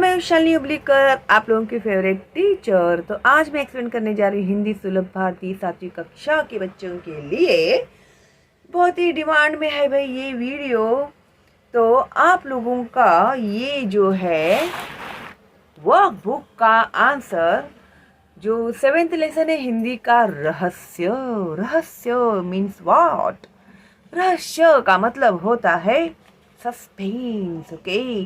मैं शालिनी उबलीकर, आप लोगों की फेवरेट टीचर। तो आज मैं एक्सप्लेन करने जा रही हूँ हिंदी सुलभ भारती 7वीं कक्षा के बच्चों के लिए। बहुत ही डिमांड में है भाई ये वीडियो। तो आप लोगों का ये जो है वर्कबुक का आंसर, जो 7th लेसन है हिंदी का रहस्य। रहस्य मीन्स व्हाट? रहस्य का मतलब होता है सस्पेंस। ओके,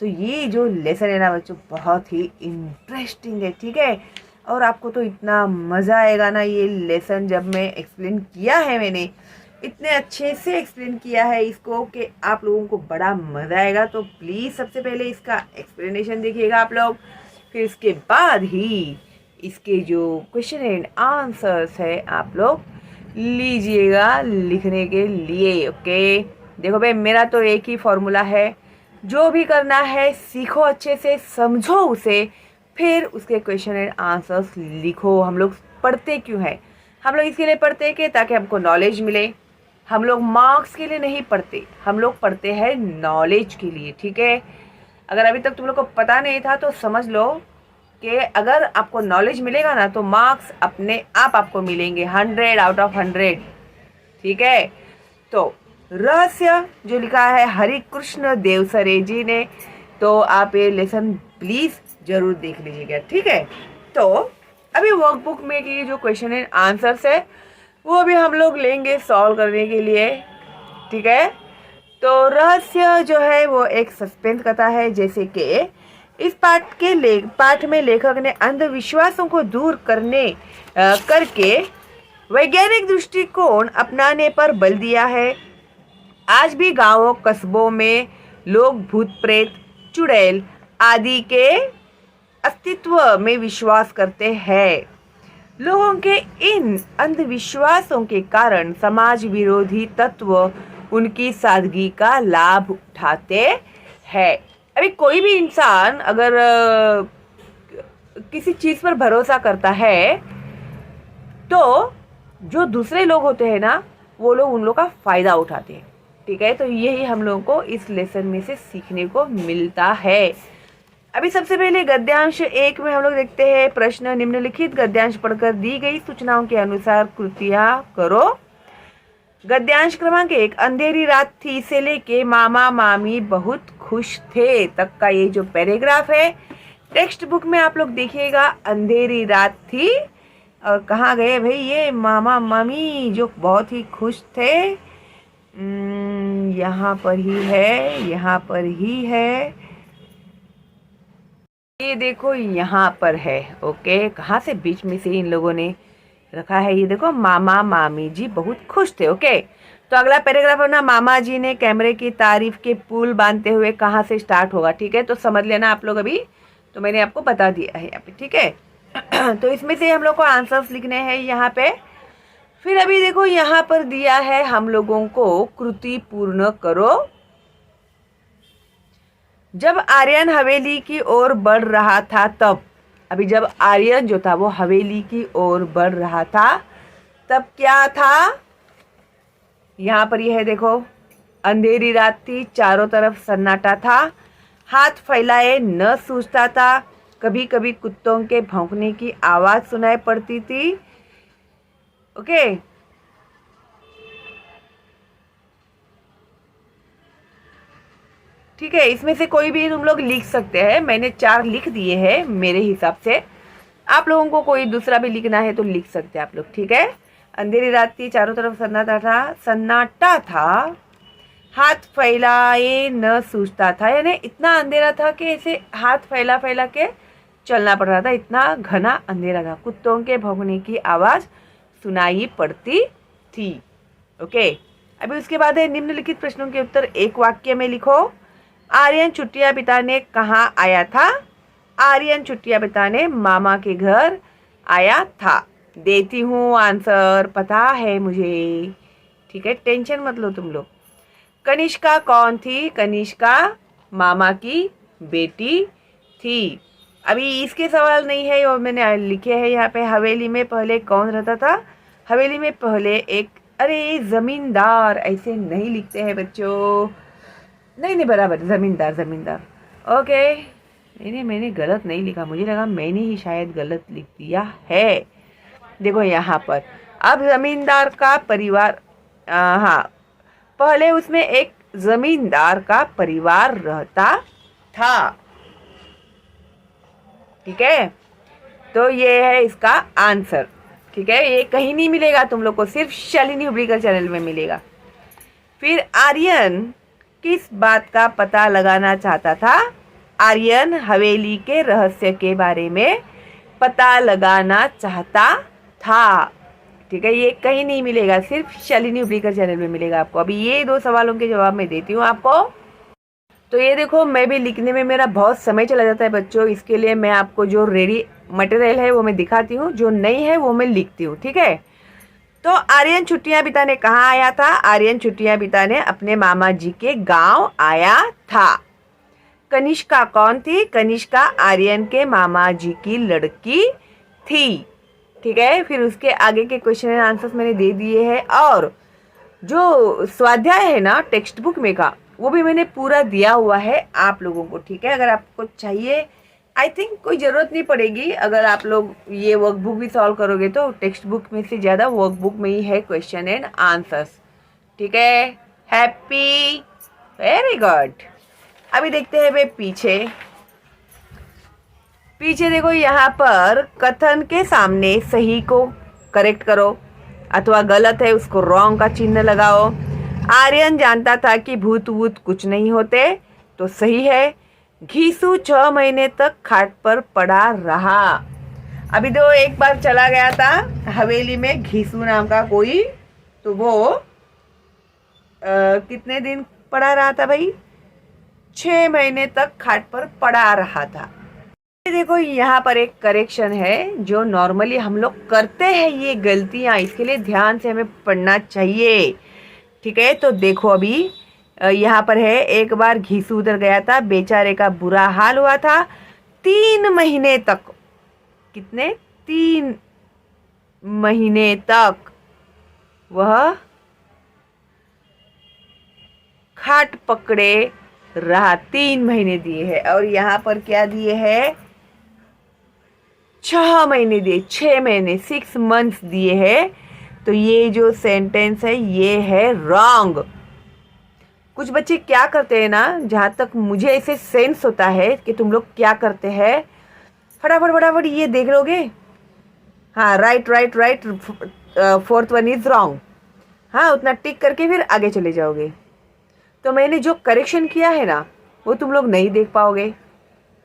तो ये जो लेसन है ना बच्चों, बहुत ही इंटरेस्टिंग है, ठीक है। और आपको तो इतना मज़ा आएगा ना ये लेसन, जब मैं एक्सप्लेन किया है, मैंने इतने अच्छे से एक्सप्लेन किया है इसको कि आप लोगों को बड़ा मज़ा आएगा। तो प्लीज़ सबसे पहले इसका एक्सप्लेनेशन देखिएगा आप लोग, फिर इसके बाद ही इसके जो क्वेश्चन एंड आंसर्स है आप लोग लीजिएगा लिखने के लिए। ओके, देखो भाई, मेरा तो एक ही फॉर्मूला है, जो भी करना है सीखो अच्छे से, समझो उसे, फिर उसके क्वेश्चन एंड आंसर्स लिखो। हम लोग पढ़ते क्यों हैं? हम लोग इसके लिए पढ़ते हैं कि ताकि हमको नॉलेज मिले। हम लोग मार्क्स के लिए नहीं पढ़ते, हम लोग पढ़ते हैं नॉलेज के लिए, ठीक है। अगर अभी तक तुम लोग को पता नहीं था तो समझ लो कि अगर आपको नॉलेज मिलेगा ना तो मार्क्स अपने आप आपको मिलेंगे 100 आउट ऑफ 100, ठीक है। तो रहस्य जो लिखा है हरि कृष्ण देवसरे जी ने, तो आप ये लेसन प्लीज जरूर देख लीजिएगा, ठीक है। तो अभी वर्कबुक में की जो क्वेश्चन एंड आंसर्स है वो भी हम लोग लेंगे सॉल्व करने के लिए, ठीक है। तो रहस्य जो है वो एक सस्पेंस कथा है, जैसे कि इस पाठ में लेखक ने अंधविश्वासों को दूर करके वैज्ञानिक दृष्टिकोण अपनाने पर बल दिया है। आज भी गांवों कस्बों में लोग भूत प्रेत, चुड़ैल आदि के अस्तित्व में विश्वास करते हैं। लोगों के इन अंधविश्वासों के कारण समाज विरोधी तत्व उनकी सादगी का लाभ उठाते हैं। अभी कोई भी इंसान अगर किसी चीज पर भरोसा करता है तो जो दूसरे लोग होते हैं ना, वो लोग उन लोग का फायदा उठाते हैं, ठीक है। तो यही हम लोगों को इस लेसन में से सीखने को मिलता है। अभी सबसे पहले गद्यांश 1 में हम लोग देखते हैं प्रश्न, निम्नलिखित गद्यांश पढ़कर दी गई सूचनाओं के अनुसार कृतियां करो। गद्यांश क्रमांक 1, अंधेरी रात थी से लेके मामा मामी बहुत खुश थे तक का ये जो पैराग्राफ है टेक्स्ट बुक में आप लोग देखिएगा। अंधेरी रात थी और कहाँ गए भाई ये मामा मामी जो बहुत ही खुश थे? यहाँ पर ही है, यहाँ पर ही है, ये देखो यहाँ पर है। ओके, कहाँ से बीच में से इन लोगों ने रखा है, ये देखो मामा मामी जी बहुत खुश थे। ओके, तो अगला पैराग्राफ है ना, मामा जी ने कैमरे की तारीफ के पुल बांधते हुए कहाँ से स्टार्ट होगा, ठीक है। तो समझ लेना आप लोग, अभी तो मैंने आपको बता दिया है यहाँ पे, ठीक है। तो इसमें से हम लोग को आंसर्स लिखने हैं यहाँ पे। फिर अभी देखो यहाँ पर दिया है हम लोगों को कृति पूर्ण करो। जब आर्यन हवेली की ओर बढ़ रहा था तब, अभी जब आर्यन जो था वो हवेली की ओर बढ़ रहा था तब क्या था? यहाँ पर यह है, देखो, अंधेरी रात थी, चारों तरफ सन्नाटा था, हाथ फैलाए न सूझता था, कभी कभी कुत्तों के भौंकने की आवाज सुनाई पड़ती थी। ओके, ठीक है। इसमें से कोई भी तुम लोग लिख सकते हैं, मैंने 4 लिख दिए हैं मेरे हिसाब से। आप लोगों को कोई दूसरा भी लिखना है तो लिख सकते हैं आप लोग, ठीक है। अंधेरी रात थी, चारों तरफ सन्नाटा था, हाथ फैलाए न सूझता था, यानी इतना अंधेरा था कि ऐसे हाथ फैला फैला के चलना पड़ रहा था, इतना घना अंधेरा था। कुत्तों के भौंकने की आवाज सुनाई पड़ती थी। ओके, अभी उसके बाद है निम्नलिखित प्रश्नों के उत्तर एक वाक्य में लिखो। आर्यन छुट्टियां बिताने कहाँ आया था? आर्यन छुट्टियां बिताने मामा के घर आया था। देती हूँ आंसर, पता है मुझे, ठीक है, टेंशन मत लो तुम लोग। कनिष्का कौन थी? कनिष्का मामा की बेटी थी। अभी इसके सवाल नहीं है और मैंने लिखे हैं यहाँ पे। हवेली में पहले कौन रहता था? हवेली में पहले एक, अरे जमींदार, ऐसे नहीं लिखते हैं बच्चों, नहीं बराबर, जमींदार। ओके, मैंने गलत नहीं लिखा, मुझे लगा मैंने ही शायद गलत लिख दिया है। देखो यहाँ पर अब जमींदार का परिवार, हाँ, पहले उसमें एक जमींदार का परिवार रहता था। ठीक है, तो ये है इसका आंसर। ठीक है, ये कहीं नहीं मिलेगा तुम लोग को, सिर्फ शालिनी हुब्लीकर चैनल में मिलेगा। फिर आर्यन किस बात का पता लगाना चाहता था? आर्यन हवेली के रहस्य के बारे में पता लगाना चाहता था। ठीक है, ये कहीं नहीं मिलेगा, सिर्फ शालिनी हुब्लीकर चैनल में मिलेगा आपको। अभी ये 2 सवालों के जवाब मैं देती हूँ आपको। तो ये देखो, मैं भी लिखने में मेरा बहुत समय चला जाता है बच्चों, इसके लिए मैं आपको जो रेडी मटेरियल है वो मैं दिखाती हूँ, जो नहीं है वो मैं लिखती हूँ। ठीक है, तो आर्यन छुट्टियां बिताने कहाँ आया था? आर्यन छुट्टियां बिताने अपने मामा जी के गांव आया था। कनिष्का कौन थी? कनिष्का आर्यन के मामा जी की लड़की थी। ठीक है, फिर उसके आगे के क्वेश्चन एंड आंसर्स मैंने दे दिए हैं, और जो स्वाध्याय है ना टेक्स्ट बुक में का, वो भी मैंने पूरा दिया हुआ है आप लोगों को। ठीक है, अगर आपको चाहिए, आई थिंक कोई ज़रूरत नहीं पड़ेगी, अगर आप लोग ये वर्कबुक भी सॉल्व करोगे तो टेक्स्ट बुक में से ज़्यादा वर्कबुक में ही है क्वेश्चन एंड आंसर्स। ठीक है, हैप्पी, वेरी गुड। अभी देखते हैं वे पीछे। पीछे देखो, यहाँ पर कथन के सामने सही को करेक्ट करो, अथवा गलत है उसको रॉन्ग का चिन्ह लगाओ। आर्यन जानता था कि भूत वूत कुछ नहीं होते, तो सही है। घीसू 6 महीने तक खाट पर पड़ा रहा। अभी तो एक बार चला गया था हवेली में घीसू नाम का कोई, तो वो कितने दिन पड़ा रहा था भाई? 6 महीने तक खाट पर पड़ा रहा था। देखो, यहाँ पर एक करेक्शन है जो नॉर्मली हम लोग करते हैं, ये गलतियाँ, इसके लिए ध्यान से हमें पढ़ना चाहिए। ठीक है, तो देखो अभी यहाँ पर है, एक बार घीसू उधर गया था, बेचारे का बुरा हाल हुआ था 3 महीने तक। कितने? 3 महीने तक वह खाट पकड़े रहा। 3 महीने दिए हैं, और यहाँ पर क्या दिए हैं? 6 महीने दिए, 6 महीने, 6 मंथ्स दिए हैं। तो ये जो सेंटेंस है ये है रॉन्ग। कुछ बच्चे क्या करते हैं ना, जहाँ तक मुझे ऐसे सेंस होता है कि तुम लोग क्या करते हैं, फटाफट ये देख लोगे, हाँ right, 4th one is wrong, हाँ उतना टिक करके फिर आगे चले जाओगे। तो मैंने जो करेक्शन किया है ना वो तुम लोग नहीं देख पाओगे।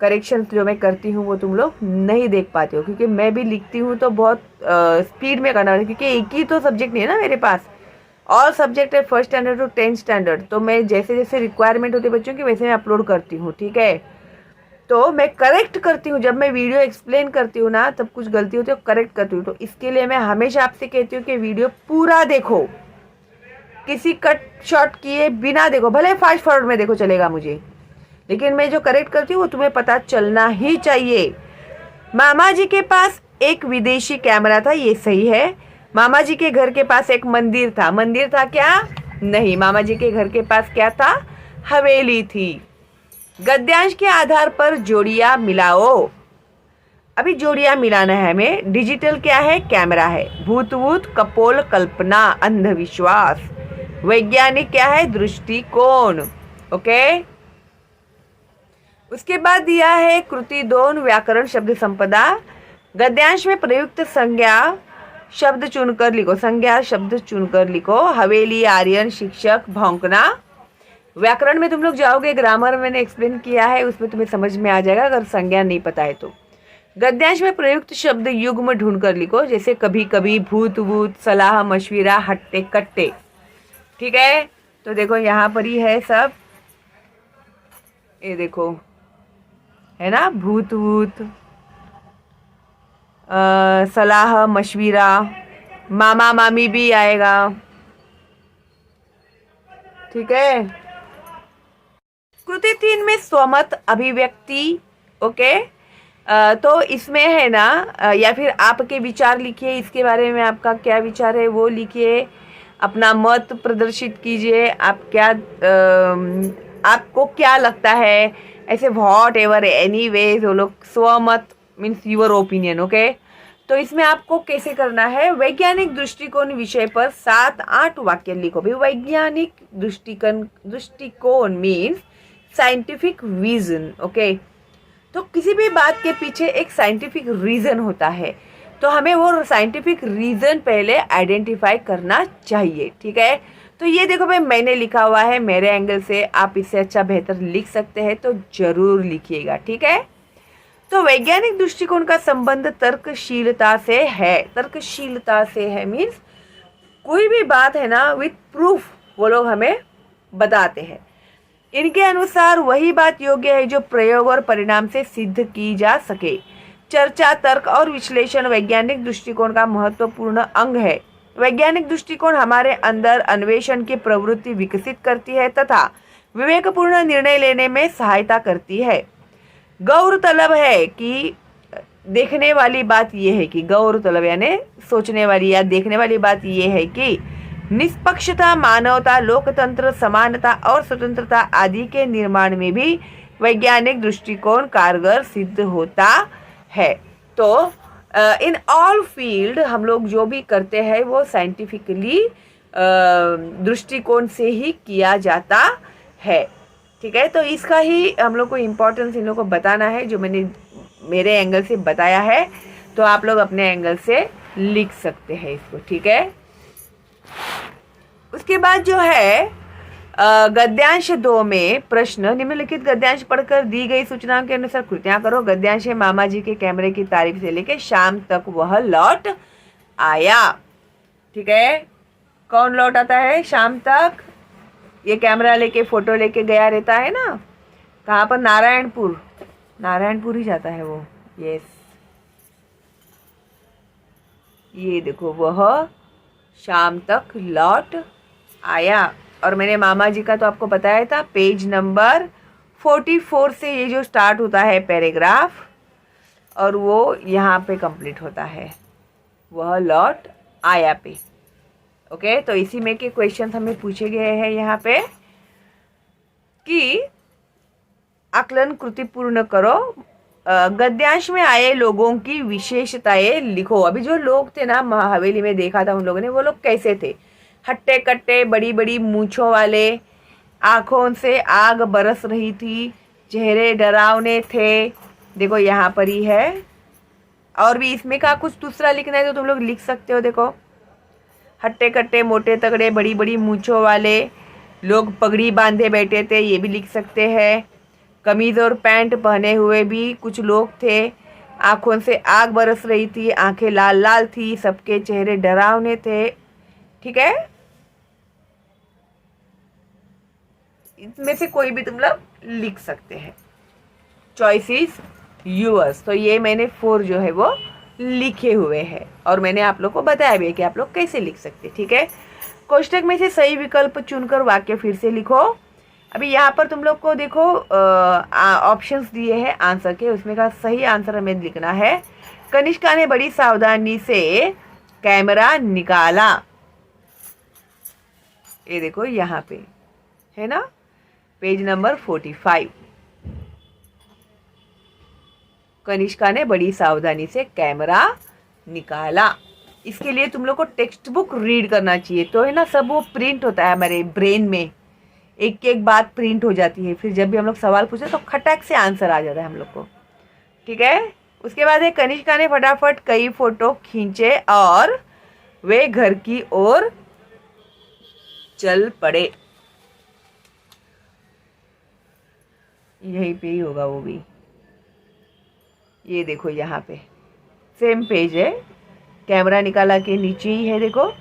करेक्शन जो मैं करती हूँ वो तुम लोग नहीं देख पाते हो, क्योंकि मैं भी लिखती हूँ तो बहुत स्पीड में करना पड़ता है, क्योंकि एक ही तो सब्जेक्ट नहीं है ना मेरे पास, और सब्जेक्ट है 1st standard to 10th standard. तो मैं जैसे जैसे रिक्वायरमेंट होती है बच्चों की वैसे मैं अपलोड करती हूँ। ठीक है, तो मैं करेक्ट करती हूँ, जब मैं वीडियो एक्सप्लेन करती हूँ ना तब कुछ गलती होती है तो करेक्ट करती हूँ। तो इसके लिए मैं हमेशा आपसे कहती हूँ कि वीडियो पूरा देखो, किसी कट शॉट किए बिना देखो, भले फास्ट फॉरवर्ड में देखो चलेगा मुझे, लेकिन मैं जो करेक्ट करती हूँ वो तुम्हें पता चलना ही चाहिए। मामा जी के पास एक विदेशी कैमरा था, ये सही है। मामा जी के घर के पास एक मंदिर था। मंदिर था क्या? नहीं, मामा जी के घर के पास क्या था? हवेली थी। गद्यांश के आधार पर जोड़ियां मिलाओ। अभी जोड़ियां मिलाना है हमें। डिजिटल क्या है? कैमरा है। भूत वूत कपोल कल्पना अंधविश्वास। वैज्ञानिक क्या है? दृष्टिकोण। ओके, उसके बाद दिया है कृति 2 व्याकरण शब्द संपदा। गद्यांश में प्रयुक्त संज्ञा शब्द चुनकर लिखो। संज्ञा शब्द चुनकर लिखो। हवेली, आर्यन, शिक्षक, भौंकना। व्याकरण में तुम लोग जाओगे, ग्रामर मैंने एक्सप्लेन किया है, उसमें तुम्हें समझ में आ जाएगा अगर संज्ञा नहीं पता है तो। गद्यांश में प्रयुक्त शब्द युग्म ढूंढकर लिखो, जैसे कभी कभी, भूत वूत, सलाह मशविरा, हट्टे कट्टे। ठीक है, तो देखो यहाँ पर ही है सब, ये देखो है ना, भूत वूत, सलाह मशविरा, मामा मामी भी आएगा। ठीक है, कृति 3 में स्वमत अभिव्यक्ति। ओके, तो इसमें है ना, या फिर आपके विचार लिखिए, इसके बारे में आपका क्या विचार है वो लिखिए, अपना मत प्रदर्शित कीजिए। आप क्या आपको क्या लगता है, ऐसे वॉट एवर एनी वेज वो लोग स्वमत मीन्स यूर ओपिनियन। ओके, तो इसमें आपको कैसे करना है, वैज्ञानिक दृष्टिकोण विषय पर 7-8 वाक्य लिखो। भी वैज्ञानिक दृष्टिकोण मीन्स साइंटिफिक विजन। ओके, तो किसी भी बात के पीछे एक साइंटिफिक रीजन होता है, तो हमें वो साइंटिफिक रीजन पहले आइडेंटिफाई करना चाहिए। ठीक है, तो ये देखो भाई मैंने लिखा हुआ है मेरे एंगल से, आप इससे अच्छा बेहतर लिख सकते हैं तो जरूर लिखिएगा। ठीक है, तो वैज्ञानिक दृष्टिकोण का संबंध तर्कशीलता से है। तर्कशीलता से है मीन्स कोई भी बात है ना विथ प्रूफ वो लोग हमें बताते हैं। इनके अनुसार वही बात योग्य है जो प्रयोग और परिणाम से सिद्ध की जा सके। चर्चा, तर्क और विश्लेषण वैज्ञानिक दृष्टिकोण का महत्वपूर्ण अंग है। वैज्ञानिक दृष्टिकोण हमारे अंदर अन्वेषण की प्रवृत्ति विकसित करती है तथा विवेकपूर्ण निर्णय लेने में सहायता करती है। गौरतलब है कि देखने वाली बात यह है कि गौरतलब यानी सोचने वाली या देखने वाली बात यह है कि निष्पक्षता, मानवता, लोकतंत्र, समानता और स्वतंत्रता आदि के निर्माण में भी वैज्ञानिक दृष्टिकोण कारगर सिद्ध होता है। तो इन ऑल फील्ड हम लोग जो भी करते हैं वो साइंटिफिकली दृष्टिकोण से ही किया जाता है। ठीक है, तो इसका ही हम लोग को इम्पोर्टेंस इन लोगों को बताना है, जो मैंने मेरे एंगल से बताया है, तो आप लोग अपने एंगल से लिख सकते हैं इसको। ठीक है, उसके बाद जो है गद्यांश 2 में प्रश्न, निम्नलिखित गद्यांश पढ़कर दी गई सूचनाओं के अनुसार कृतियां करो। गद्यांश है मामा जी के कैमरे की तारीफ से लेके शाम तक वह लौट आया। ठीक है, कौन लौट आता है शाम तक, ये कैमरा लेके फोटो लेके गया रहता है ना, कहाँ पर, नारायणपुर, नारायणपुर ही जाता है वो। यस, ये देखो वह शाम तक लौट आया। और मैंने मामा जी का तो आपको बताया था, पेज नंबर 44 से ये जो स्टार्ट होता है पैराग्राफ और वो यहाँ पे कंप्लीट होता है, वह लौट आया पे। ओके, तो इसी में के क्वेश्चन हमें पूछे गए हैं यहाँ पे कि आकलन कृति पूर्ण करो। गद्यांश में आए लोगों की विशेषताएं लिखो। अभी जो लोग थे ना हवेली में देखा था उन लोगों ने, वो लोग कैसे थे, हट्टे कट्टे, बड़ी बड़ी मूंछों वाले, आंखों से आग बरस रही थी, चेहरे डरावने थे। देखो यहाँ पर ही है, और भी इसमें का कुछ दूसरा लिखना है तो तुम लोग लिख सकते हो। देखो, हट्टे कट्टे, मोटे तगड़े, बड़ी बड़ी मूंछों वाले लोग पगड़ी बांधे बैठे थे, ये भी लिख सकते हैं। कमीज और पैंट पहने हुए भी कुछ लोग थे, आंखों से आग बरस रही थी, आंखें लाल लाल थी, सबके चेहरे डरावने थे। ठीक है, इसमें से कोई भी तुम लोग लिख सकते हैं, चॉइस इज यूअर्स। तो ये मैंने 4 जो है वो लिखे हुए हैं और मैंने आप लोग को बताया भी है कि आप लोग कैसे लिख सकते हैं। ठीक है, कोष्टक में से सही विकल्प चुनकर वाक्य फिर से लिखो। अभी यहाँ पर तुम लोग को देखो ऑप्शंस दिए हैं आंसर के, उसमें का सही आंसर हमें लिखना है। कनिष्का ने बड़ी सावधानी से कैमरा निकाला, ये देखो यहाँ पे है ना, पेज नंबर 45। कनिष्का ने बड़ी सावधानी से कैमरा निकाला। इसके लिए तुम लोग को टेक्स्ट बुक रीड करना चाहिए, तो है ना सब वो प्रिंट होता है हमारे ब्रेन में, एक एक बात प्रिंट हो जाती है, फिर जब भी हम लोग सवाल पूछे तो खटाक से आंसर आ जाता है हम लोग को। ठीक है, उसके बाद है कनिष्का ने फटाफट कई फोटो खींचे और वे घर की ओर चल पड़े। यहीं पे ही होगा वो भी, ये देखो यहाँ पे सेम पेज है, कैमरा निकाला के नीचे ही है। देखो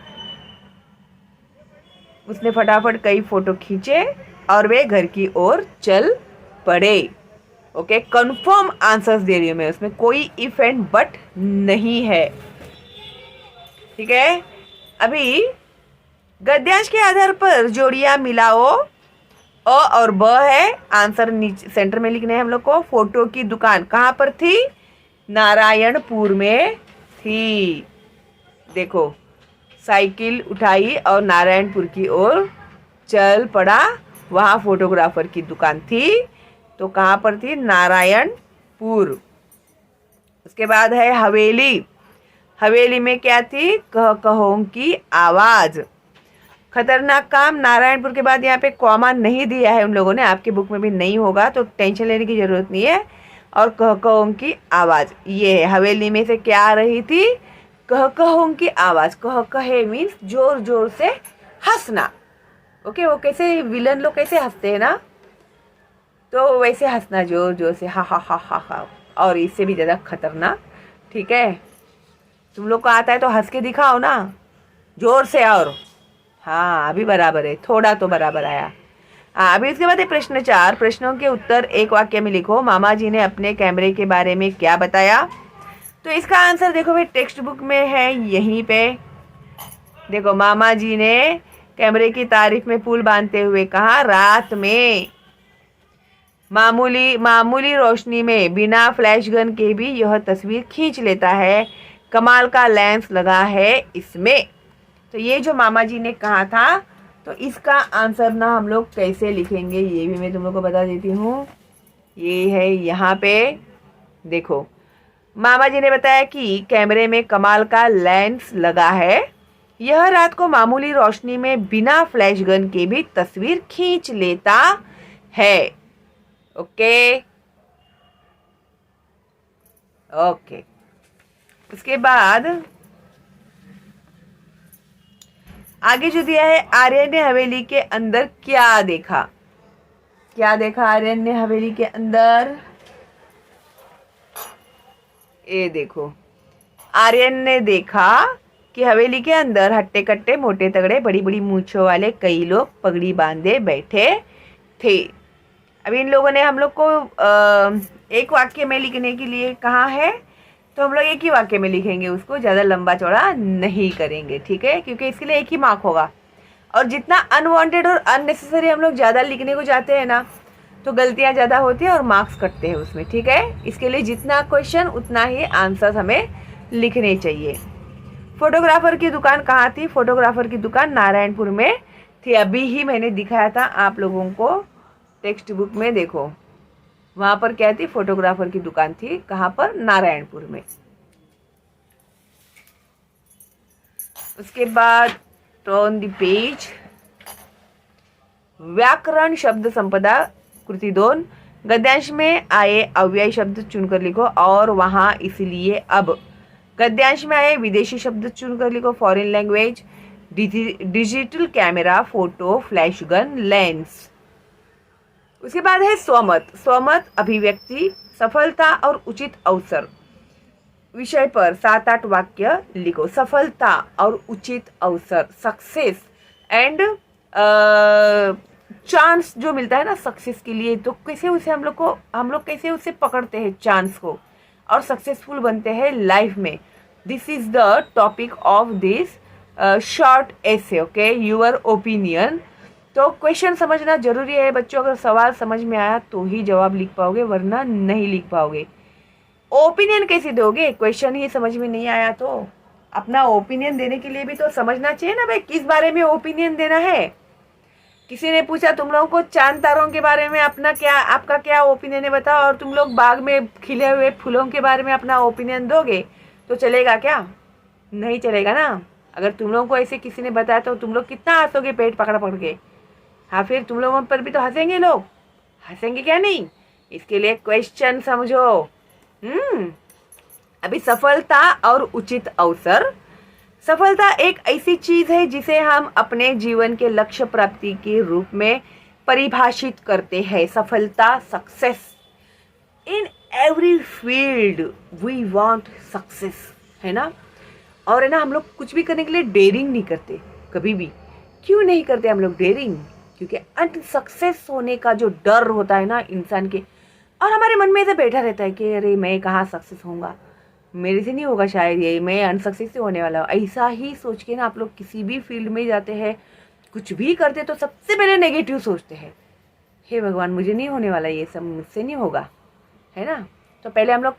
उसने फटाफट कई फोटो खींचे और वे घर की ओर चल पड़े। ओके, कंफर्म आंसर्स दे रही हूँ मैं, उसमें कोई इफ एंड बट नहीं है। ठीक है, अभी गद्यांश के आधार पर जोड़ियां मिलाओ। अ और ब है, आंसर नीचे सेंटर में लिखने हैं हम लोग को। फोटो की दुकान कहाँ पर थी, नारायणपुर में थी। देखो साइकिल उठाई और नारायणपुर की ओर चल पड़ा, वहाँ फोटोग्राफर की दुकान थी। तो कहाँ पर थी? नारायणपुर। उसके बाद है हवेली। हवेली में क्या थी? कह कहों की आवाज। खतरनाक काम, नारायणपुर के बाद यहाँ पे कॉमा नहीं दिया है उन लोगों ने, आपके बुक में भी नहीं होगा तो टेंशन लेने की जरूरत नहीं है। और कह कहों की आवाज ये है। हवेली में से क्या आ रही थी? कह कहों की आवाज। कह कहे मीन्स जोर जोर से हंसना। ओके, वो कैसे विलन लोग कैसे हंसते हैं ना, तो वैसे हंसना जोर जोर से, हा हा हा हा हा। और इससे भी ज़्यादा खतरनाक। ठीक है, तुम लोग को आता है तो हंस के दिखाओ ना जोर से। और हाँ, अभी बराबर है, थोड़ा तो बराबर आया। हाँ, अभी इसके बाद है प्रश्न 4। प्रश्नों के उत्तर एक वाक्य में लिखो। मामा जी ने अपने कैमरे के बारे में क्या बताया? तो इसका आंसर देखो भाई, टेक्स्ट बुक में है यहीं पे। देखो, मामा जी ने कैमरे की तारीफ में फूल बांधते हुए कहा, रात में मामूली मामूली रोशनी में बिना फ्लैश गन के भी यह तस्वीर खींच लेता है। कमाल का लेंस लगा है इसमें। तो ये जो मामा जी ने कहा था, तो इसका आंसर ना हम लोग कैसे लिखेंगे ये भी मैं तुम लोग को बता देती हूँ। ये है यहाँ पे, देखो मामा जी ने बताया कि कैमरे में कमाल का लेंस लगा है, यह रात को मामूली रोशनी में बिना फ्लैश गन के भी तस्वीर खींच लेता है। Okay okay. उसके बाद आगे जो दिया है, आर्यन ने हवेली के अंदर क्या देखा? क्या देखा आर्यन ने हवेली के अंदर? ये देखो, आर्यन ने देखा कि हवेली के अंदर हट्टे कट्टे मोटे तगड़े बड़ी बड़ी मूंछों वाले कई लोग पगड़ी बांधे बैठे थे। अभी इन लोगों ने हम लोग को एक वाक्य में लिखने के लिए कहा है, तो हम लोग एक ही वाक्य में लिखेंगे, उसको ज़्यादा लंबा चौड़ा नहीं करेंगे। ठीक है, क्योंकि इसके लिए एक ही मार्क होगा। और जितना अनवांटेड और अननेसेसरी हम लोग ज़्यादा लिखने को जाते हैं ना, तो गलतियाँ ज़्यादा होती हैं और मार्क्स कटते हैं उसमें। ठीक है, इसके लिए जितना क्वेश्चन उतना ही आंसर हमें लिखने चाहिए। फोटोग्राफर की दुकान कहाँ थी? फोटोग्राफर की दुकान नारायणपुर में थी। अभी ही मैंने दिखाया था आप लोगों को टेक्स्ट बुक में, देखो वहाँ पर क्या थी? फोटोग्राफर की दुकान थी। कहाँ पर? नारायणपुर में। उसके बाद टर्न द पेज। व्याकरण शब्द संपदा कृति 2, गद्यांश में आए अव्यय शब्द चुनकर लिखो और वहाँ इसलिए अब। गद्यांश में आए विदेशी शब्द चुनकर लिखो, foreign language, digital camera, photo, flash gun, lens. उसके बाद है स्वमत। स्वमत अभिव्यक्ति, सफलता और उचित अवसर विषय पर 7-8 वाक्य लिखो। सफलता और उचित अवसर, सक्सेस एंड चांस जो मिलता है ना सक्सेस के लिए, तो कैसे उसे हम लोग कैसे उसे पकड़ते हैं चांस को और सक्सेसफुल बनते हैं लाइफ में। This is the topic of this short essay. Okay, your opinion. तो क्वेश्चन समझना जरूरी है बच्चों। अगर सवाल समझ में आया तो ही जवाब लिख पाओगे, वरना नहीं लिख पाओगे। ओपिनियन कैसे दोगे? क्वेश्चन ही समझ में नहीं आया तो अपना ओपिनियन देने के लिए भी तो समझना चाहिए ना भाई, किस बारे में ओपिनियन देना है। किसी ने पूछा तुम लोगों को चांद तारों के बारे में आपका क्या ओपिनियन है बताओ, और तुम लोग बाग में खिले हुए फूलों के बारे में अपना ओपिनियन दोगे तो चलेगा क्या? नहीं चलेगा ना। अगर तुम लोगों को ऐसे किसी ने बताया तो तुम लोग कितना हंसोगे पेट पकड़ पकड़ के। हाँ, फिर तुम लोगों पर भी तो हंसेंगे लोग, हंसेंगे क्या नहीं। इसके लिए क्वेश्चन समझो। अभी सफलता और उचित अवसर। सफलता एक ऐसी चीज है जिसे हम अपने जीवन के लक्ष्य प्राप्ति के रूप में परिभाषित करते हैं। सफलता, success in every field we want success, है ना। और है ना, हम लोग कुछ भी करने के लिए डेयरिंग नहीं करते कभी भी। क्यों नहीं करते हम लोग डेयरिंग? क्योंकि अनसक्सेस होने का जो डर होता है ना इंसान के, और हमारे मन में ऐसा बैठा रहता है कि अरे मैं कहाँ सक्सेस होऊंगा, मेरे से नहीं होगा शायद, ये मैं अनसक्सेस से होने वाला हूँ। ऐसा ही सोच के ना आप लोग किसी भी फील्ड में जाते हैं, कुछ भी करते तो सबसे पहले नेगेटिव सोचते हैं। हे भगवान, मुझे नहीं होने वाला, ये सब मुझसे नहीं होगा, है ना। तो पहले हम लोग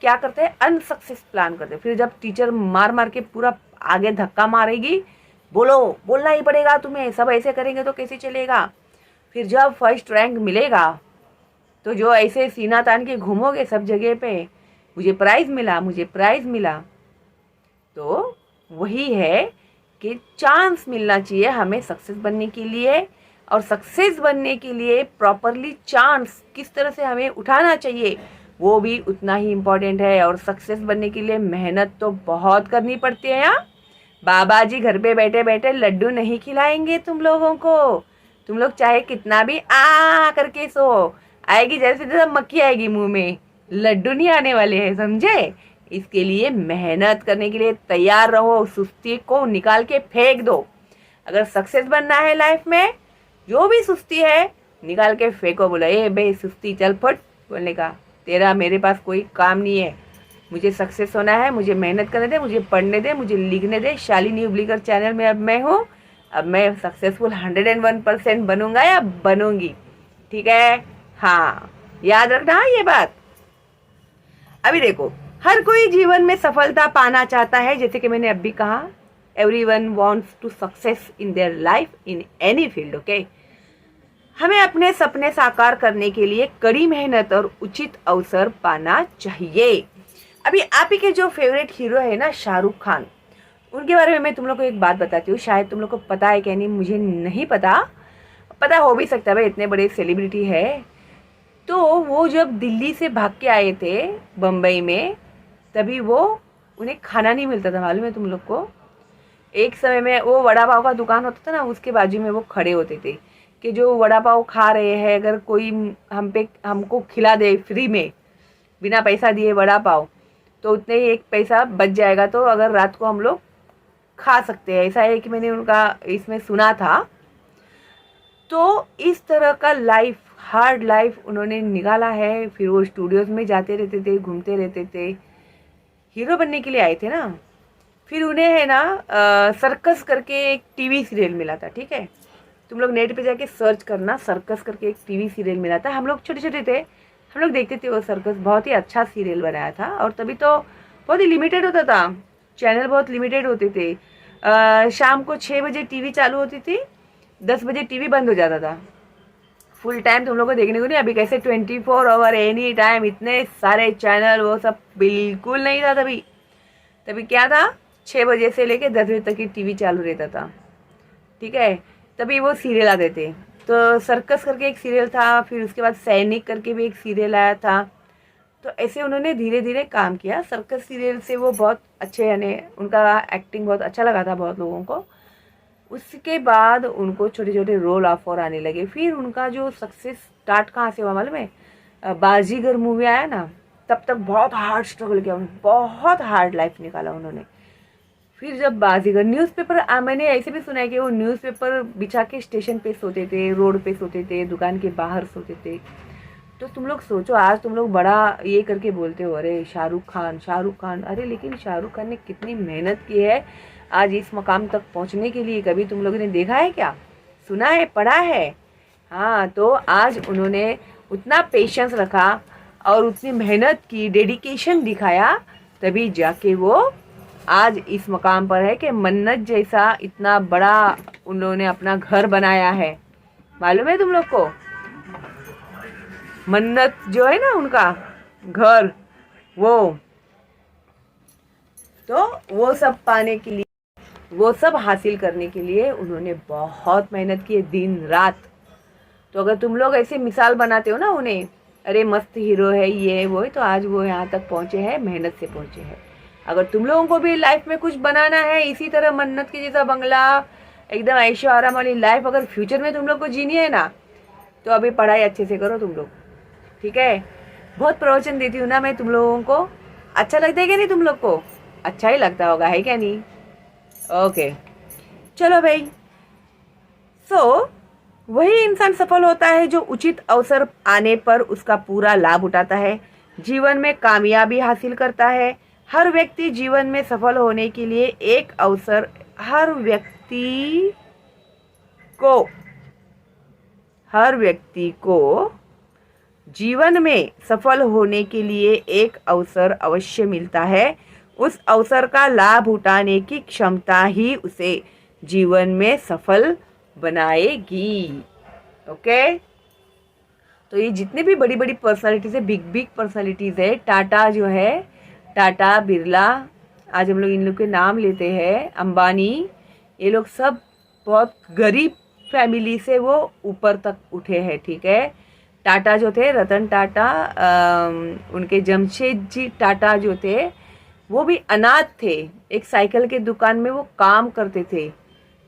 क्या करते हैं? अनसक्सेस प्लान करते हैं। फिर जब टीचर मार मार के पूरा आगे धक्का मारेगी, बोलना ही पड़ेगा तुम्हें, सब ऐसे करेंगे तो कैसे चलेगा। फिर जब फर्स्ट रैंक मिलेगा तो जो ऐसे सीना तान के घूमोगे सब जगह पे, मुझे प्राइज़ मिला, मुझे प्राइज़ मिला, तो वही है कि चांस मिलना चाहिए हमें सक्सेस बनने के लिए। और सक्सेस बनने के लिए प्रॉपरली चांस किस तरह से हमें उठाना चाहिए वो भी उतना ही इम्पोर्टेंट है। और सक्सेस बनने के लिए मेहनत तो बहुत करनी पड़ती है। यहाँ बाबा जी घर पे बैठे बैठे लड्डू नहीं खिलाएंगे तुम लोगों को। तुम लोग चाहे कितना भी आ करके सो, आएगी जैसे जैसे मक्खी आएगी मुंह में, लड्डू नहीं आने वाले हैं, समझे। इसके लिए मेहनत करने के लिए तैयार रहो, सुस्ती को निकाल के फेंक दो। अगर सक्सेस बनना है लाइफ में, जो भी सुस्ती है निकाल के फेंको। बोला ए बे सुस्ती चल फट, बोलने का तेरा मेरे पास कोई काम नहीं है। मुझे सक्सेस होना है, मुझे मेहनत करने दे, मुझे पढ़ने दे, मुझे लिखने दे। शालिनी उबलीकर चैनल में अब मैं हूँ, अब मैं सक्सेसफुल 101% बनूंगा या बनूंगी, ठीक है। हाँ याद रखना ये बात। अभी देखो, हर कोई जीवन में सफलता पाना चाहता है, जैसे कि मैंने अभी कहा, everyone wants to success in their life in any field, okay. हमें अपने सपने साकार करने के लिए कड़ी मेहनत और उचित अवसर पाना चाहिए। अभी आप ही के जो फेवरेट हीरो है ना, शाहरुख खान, उनके बारे में मैं तुम लोग को एक बात बताती हूँ। शायद तुम लोग को पता है क्या नहीं, मुझे नहीं पता, पता हो भी सकता है, भाई इतने बड़े सेलिब्रिटी है। तो वो जब दिल्ली से भाग के आए थे बम्बई में, तभी वो उन्हें खाना नहीं मिलता था, मालूम है तुम लोग को। एक समय में वो वड़ा पाव का दुकान होता था ना, उसके बाजू में वो खड़े होते थे कि जो वड़ा पाव खा रहे हैं, अगर कोई हमको खिला दे फ्री में बिना पैसा दिए वड़ा पाव, तो उतने ही एक पैसा बच जाएगा, तो अगर रात को हम लोग खा सकते हैं। ऐसा है कि मैंने उनका इसमें सुना था। तो इस तरह का लाइफ, हार्ड लाइफ उन्होंने निकाला है। फिर वो स्टूडियोज में जाते रहते थे, घूमते रहते थे, हीरो बनने के लिए आए थे ना। फिर उन्हें है ना सर्कस करके एक टीवी सीरियल मिला था, ठीक है। तुम लोग नेट पे जाके सर्च करना, सर्कस करके एक टीवी सीरियल मिला था। हम लोग छोटे छोटे थे, हम लोग देखते थे वो सर्कस। बहुत ही अच्छा सीरियल बनाया था, और तभी तो बहुत ही लिमिटेड होता था, चैनल बहुत लिमिटेड होते थे। शाम को 6 बजे टीवी चालू होती थी, 10 बजे टीवी बंद हो जाता था। फुल टाइम तुम लोग को देखने को नहीं, अभी कैसे 24 आवर एनी टाइम इतने सारे चैनल, वो सब बिल्कुल नहीं था तभी। तभी क्या था, 6 बजे से लेके 10 बजे तक की टीवी चालू रहता था, ठीक है। तभी वो सीरियल आते थे। तो सर्कस करके एक सीरियल था, फिर उसके बाद सैनिक करके भी एक सीरियल आया था। तो ऐसे उन्होंने धीरे धीरे काम किया। सर्कस सीरियल से वो बहुत अच्छे, यानी उनका एक्टिंग बहुत अच्छा लगा था बहुत लोगों को। उसके बाद उनको छोटे छोटे रोल ऑफर आने लगे। फिर उनका जो सक्सेस स्टार्ट कहाँ से हुआ मालूम है, बाजीगर मूवी आया ना, तब तक बहुत हार्ड स्ट्रगल किया उन्होंने, बहुत हार्ड लाइफ निकाला उन्होंने। फिर जब बाजीगर न्यूज़पेपर, मैंने ऐसे भी सुना है कि वो न्यूज़पेपर बिछा के स्टेशन पे सोते थे, रोड पे सोते थे, दुकान के बाहर सोते थे। तो तुम लोग सोचो, आज तुम लोग बड़ा ये करके बोलते हो अरे शाहरुख खान, शाहरुख खान, अरे लेकिन शाहरुख खान ने कितनी मेहनत की है आज इस मकाम तक पहुंचने के लिए। कभी तुम लोगों ने देखा है क्या, सुना है, पढ़ा है? हाँ, तो आज उन्होंने उतना पेशेंस रखा और उतनी मेहनत की, डेडिकेशन दिखाया, तभी जाके वो आज इस मकाम पर है कि मन्नत जैसा इतना बड़ा उन्होंने अपना घर बनाया है। मालूम है तुम लोग को, मन्नत जो है ना उनका घर, वो सब पाने के लिए, वो सब हासिल करने के लिए उन्होंने बहुत मेहनत की है, दिन रात। तो अगर तुम लोग ऐसे मिसाल बनाते हो ना उन्हें, अरे मस्त हीरो है ये वो, तो आज वो यहाँ तक पहुँचे हैं, मेहनत से पहुँचे हैं। अगर तुम लोगों को भी लाइफ में कुछ बनाना है, इसी तरह मन्नत के जैसा बंगला, एकदम ऐशो आराम वाली लाइफ अगर फ्यूचर में तुम लोग को जीनी है ना, तो अभी पढ़ाई अच्छे से करो तुम लोग, ठीक है। बहुत प्रवचन देती हूँ ना मैं तुम लोगों को, अच्छा लगता है क्या नहीं? तुम लोग को अच्छा ही लगता होगा, है क्या नहीं? ओके, चलो भाई। वही इंसान सफल होता है जो उचित अवसर आने पर उसका पूरा लाभ उठाता है, जीवन में कामयाबी हासिल करता है। हर व्यक्ति जीवन में सफल होने के लिए एक अवसर, हर व्यक्ति को जीवन में सफल होने के लिए एक अवसर अवश्य मिलता है। उस अवसर का लाभ उठाने की क्षमता ही उसे जीवन में सफल बनाएगी। ओके, तो ये जितने भी बड़ी बड़ी पर्सनालिटीज़ है, बिग बिग पर्सनालिटीज़ है, टाटा जो है, टाटा, बिरला, आज हम लोग इन लोग के नाम लेते हैं, अंबानी, ये लोग सब बहुत गरीब फैमिली से वो ऊपर तक उठे हैं। ठीक है, टाटा जो थे, रतन टाटा, उनके जमशेद जी टाटा जो थे, वो भी अनाथ थे। एक साइकिल के दुकान में वो काम करते थे,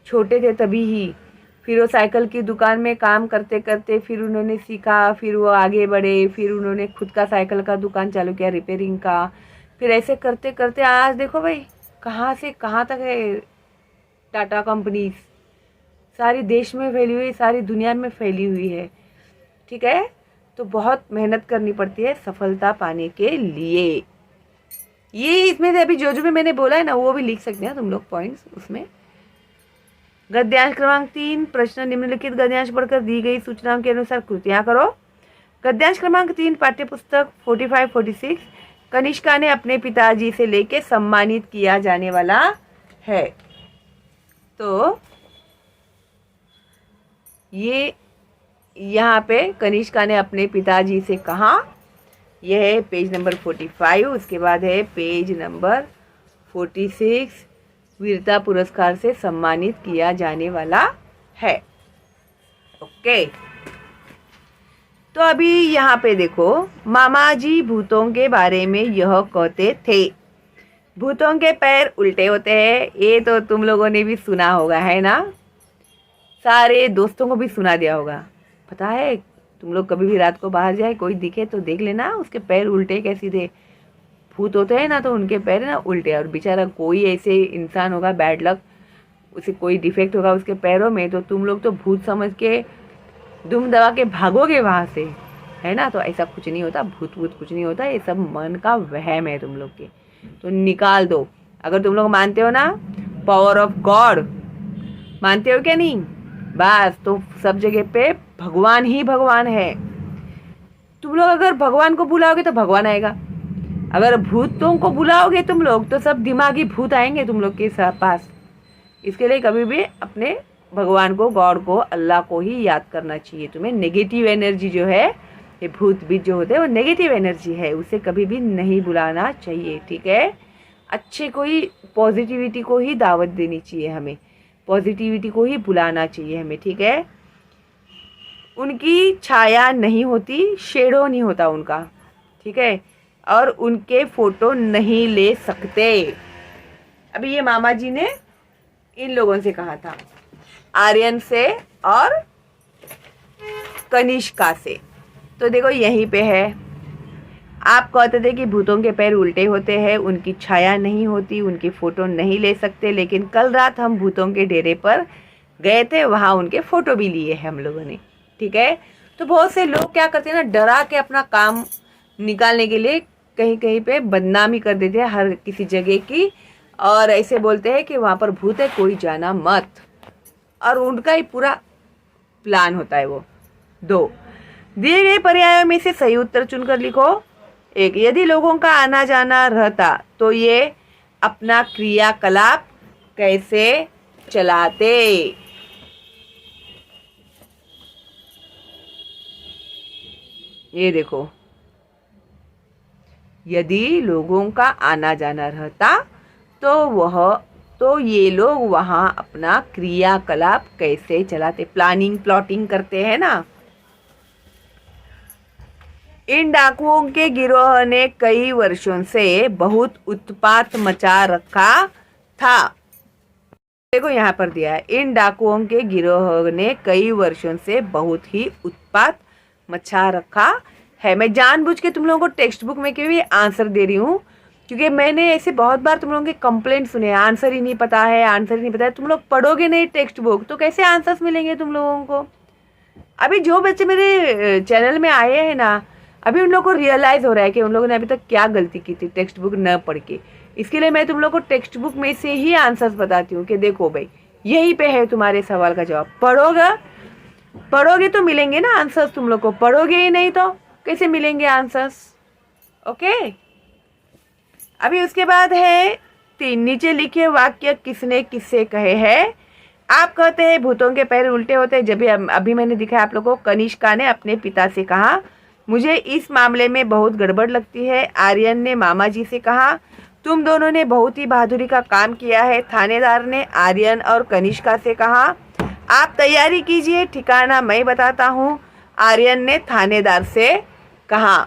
छोटे थे तभी ही। फिर वो साइकिल की दुकान में काम करते करते फिर उन्होंने सीखा, फिर वो आगे बढ़े, फिर उन्होंने खुद का साइकिल का दुकान चालू किया, रिपेयरिंग का। फिर ऐसे करते करते आज देखो भाई कहाँ से कहाँ तक है टाटा कंपनीज, सारी देश में फैली हुई, सारी दुनिया में फैली हुई है। ठीक है, तो बहुत मेहनत करनी पड़ती है सफलता पाने के लिए। ये इसमें से अभी जो जो भी मैंने बोला है ना, वो भी लिख सकते हैं तुम लोग पॉइंट्स उसमें। गद्यांश क्रमांक 3, प्रश्न निम्नलिखित गद्यांश पढ़कर दी गई सूचनाओं के अनुसार कृतियां करो। गद्यांश क्रमांक 3, पाठ्यपुस्तक 45-46, कनिष्का ने अपने पिताजी से लेके सम्मानित किया जाने वाला है। तो ये यहाँ पे कनिष्का ने अपने पिताजी से कहा, यह है पेज नंबर 45। उसके बाद है पेज नंबर 46, वीरता पुरस्कार से सम्मानित किया जाने वाला है। ओके, तो अभी यहाँ पे देखो, मामा जी भूतों के बारे में यह कहते थे, भूतों के पैर उल्टे होते हैं। ये तो तुम लोगों ने भी सुना होगा, है ना, सारे दोस्तों को भी सुना दिया होगा। पता है, तुम लोग कभी भी रात को बाहर जाए, कोई दिखे तो देख लेना उसके पैर उल्टे के सीधे। भूत होते हैं ना, तो उनके पैर ना उल्टे, और बेचारा कोई ऐसे इंसान होगा बैड लक, उसे कोई डिफेक्ट होगा उसके पैरों में, तो तुम लोग तो भूत समझ के दुम दबा के भागोगे वहाँ से, है ना। तो ऐसा कुछ नहीं होता, भूत भूत कुछ नहीं होता, ये सब मन का वहम है तुम लोग के, तो निकाल दो। अगर तुम लोग मानते हो ना पावर ऑफ गॉड, मानते हो क्या नहीं, बस तो सब जगह पे भगवान ही भगवान है। तुम लोग अगर भगवान को बुलाओगे तो भगवान आएगा, अगर भूतों को बुलाओगे तुम लोग तो सब दिमागी भूत आएंगे तुम लोग के पास। इसके लिए कभी भी अपने भगवान को, गॉड को, अल्लाह को ही याद करना चाहिए तुम्हें। नेगेटिव एनर्जी जो है, ये भूत बीत जो होते हैं वो नेगेटिव एनर्जी है, उसे कभी भी नहीं बुलाना चाहिए। ठीक है, अच्छे को ही, पॉजिटिविटी को ही दावत देनी चाहिए हमें, पॉजिटिविटी को ही बुलाना चाहिए हमें। ठीक है, उनकी छाया नहीं होती, शेडो नहीं होता उनका। ठीक है, और उनके फोटो नहीं ले सकते। अभी ये मामा जी ने इन लोगों से कहा था, आर्यन से और कनिष्का से। तो देखो यहीं पे है, आप कहते थे कि भूतों के पैर उल्टे होते हैं, उनकी छाया नहीं होती, उनकी फ़ोटो नहीं ले सकते, लेकिन कल रात हम भूतों के डेरे पर गए थे, वहाँ उनके फ़ोटो भी लिए हैं हम लोगों ने। ठीक है, तो बहुत से लोग क्या करते हैं ना, डरा के अपना काम निकालने के लिए कहीं कहीं पे बदनामी कर देते हैं हर किसी जगह की, और ऐसे बोलते हैं कि वहाँ पर भूत है, कोई जाना मत, और उनका ही पूरा प्लान होता है वो। 2 दिए गए पर्यायों में से सही उत्तर चुनकर लिखो। 1, यदि लोगों का आना जाना रहता तो ये अपना क्रियाकलाप कैसे चलाते। ये देखो, यदि लोगों का आना जाना रहता तो ये लोग वहाँ अपना क्रियाकलाप कैसे चलाते, प्लानिंग प्लॉटिंग करते हैं ना। इन डाकुओं के गिरोह ने कई वर्षों से बहुत उत्पात मचा रखा था। देखो यहाँ पर दिया है, इन डाकुओं के गिरोह ने कई वर्षों से बहुत ही उत्पात मचा रखा है। मैं जानबूझ के तुम लोगों को टेक्स्ट बुक में के भी आंसर दे रही हूँ, क्योंकि मैंने ऐसे बहुत बार तुम लोगों के कंप्लेंट सुने, आंसर ही नहीं पता है, आंसर ही नहीं पता है। तुम लोग पढ़ोगे नहीं टेक्स्ट बुक तो कैसे आंसर्स मिलेंगे तुम लोगों को। अभी जो बच्चे मेरे चैनल में आए हैं ना, अभी उन लोगों को रियलाइज़ हो रहा है कि उन लोगों ने अभी तक क्या गलती की थी टेक्स्ट बुक न पढ़ के। इसके लिए मैं तुम लोग को टेक्स्ट बुक में से ही आंसर्स बताती हूँ कि देखो भाई यहीं पे है तुम्हारे सवाल का जवाब। पढ़ोगे तो मिलेंगे ना आंसर्स तुम लोग को, पढ़ोगे ही नहीं तो कैसे मिलेंगे आंसर्स। ओके, अभी उसके बाद है 3, नीचे लिखे वाक्य किसने किससे कहे हैं। आप कहते हैं भूतों के पैर उल्टे होते हैं। जब भी अभी मैंने दिखाया आप लोगों को, कनिष्का ने अपने पिता से कहा मुझे इस मामले में बहुत गड़बड़ लगती है। आर्यन ने मामा जी से कहा तुम दोनों ने बहुत ही बहादुरी का काम किया है। थानेदार ने आर्यन और कनिष्का से कहा आप तैयारी कीजिए, ठिकाना मैं बताता हूँ। आर्यन ने थानेदार से कहा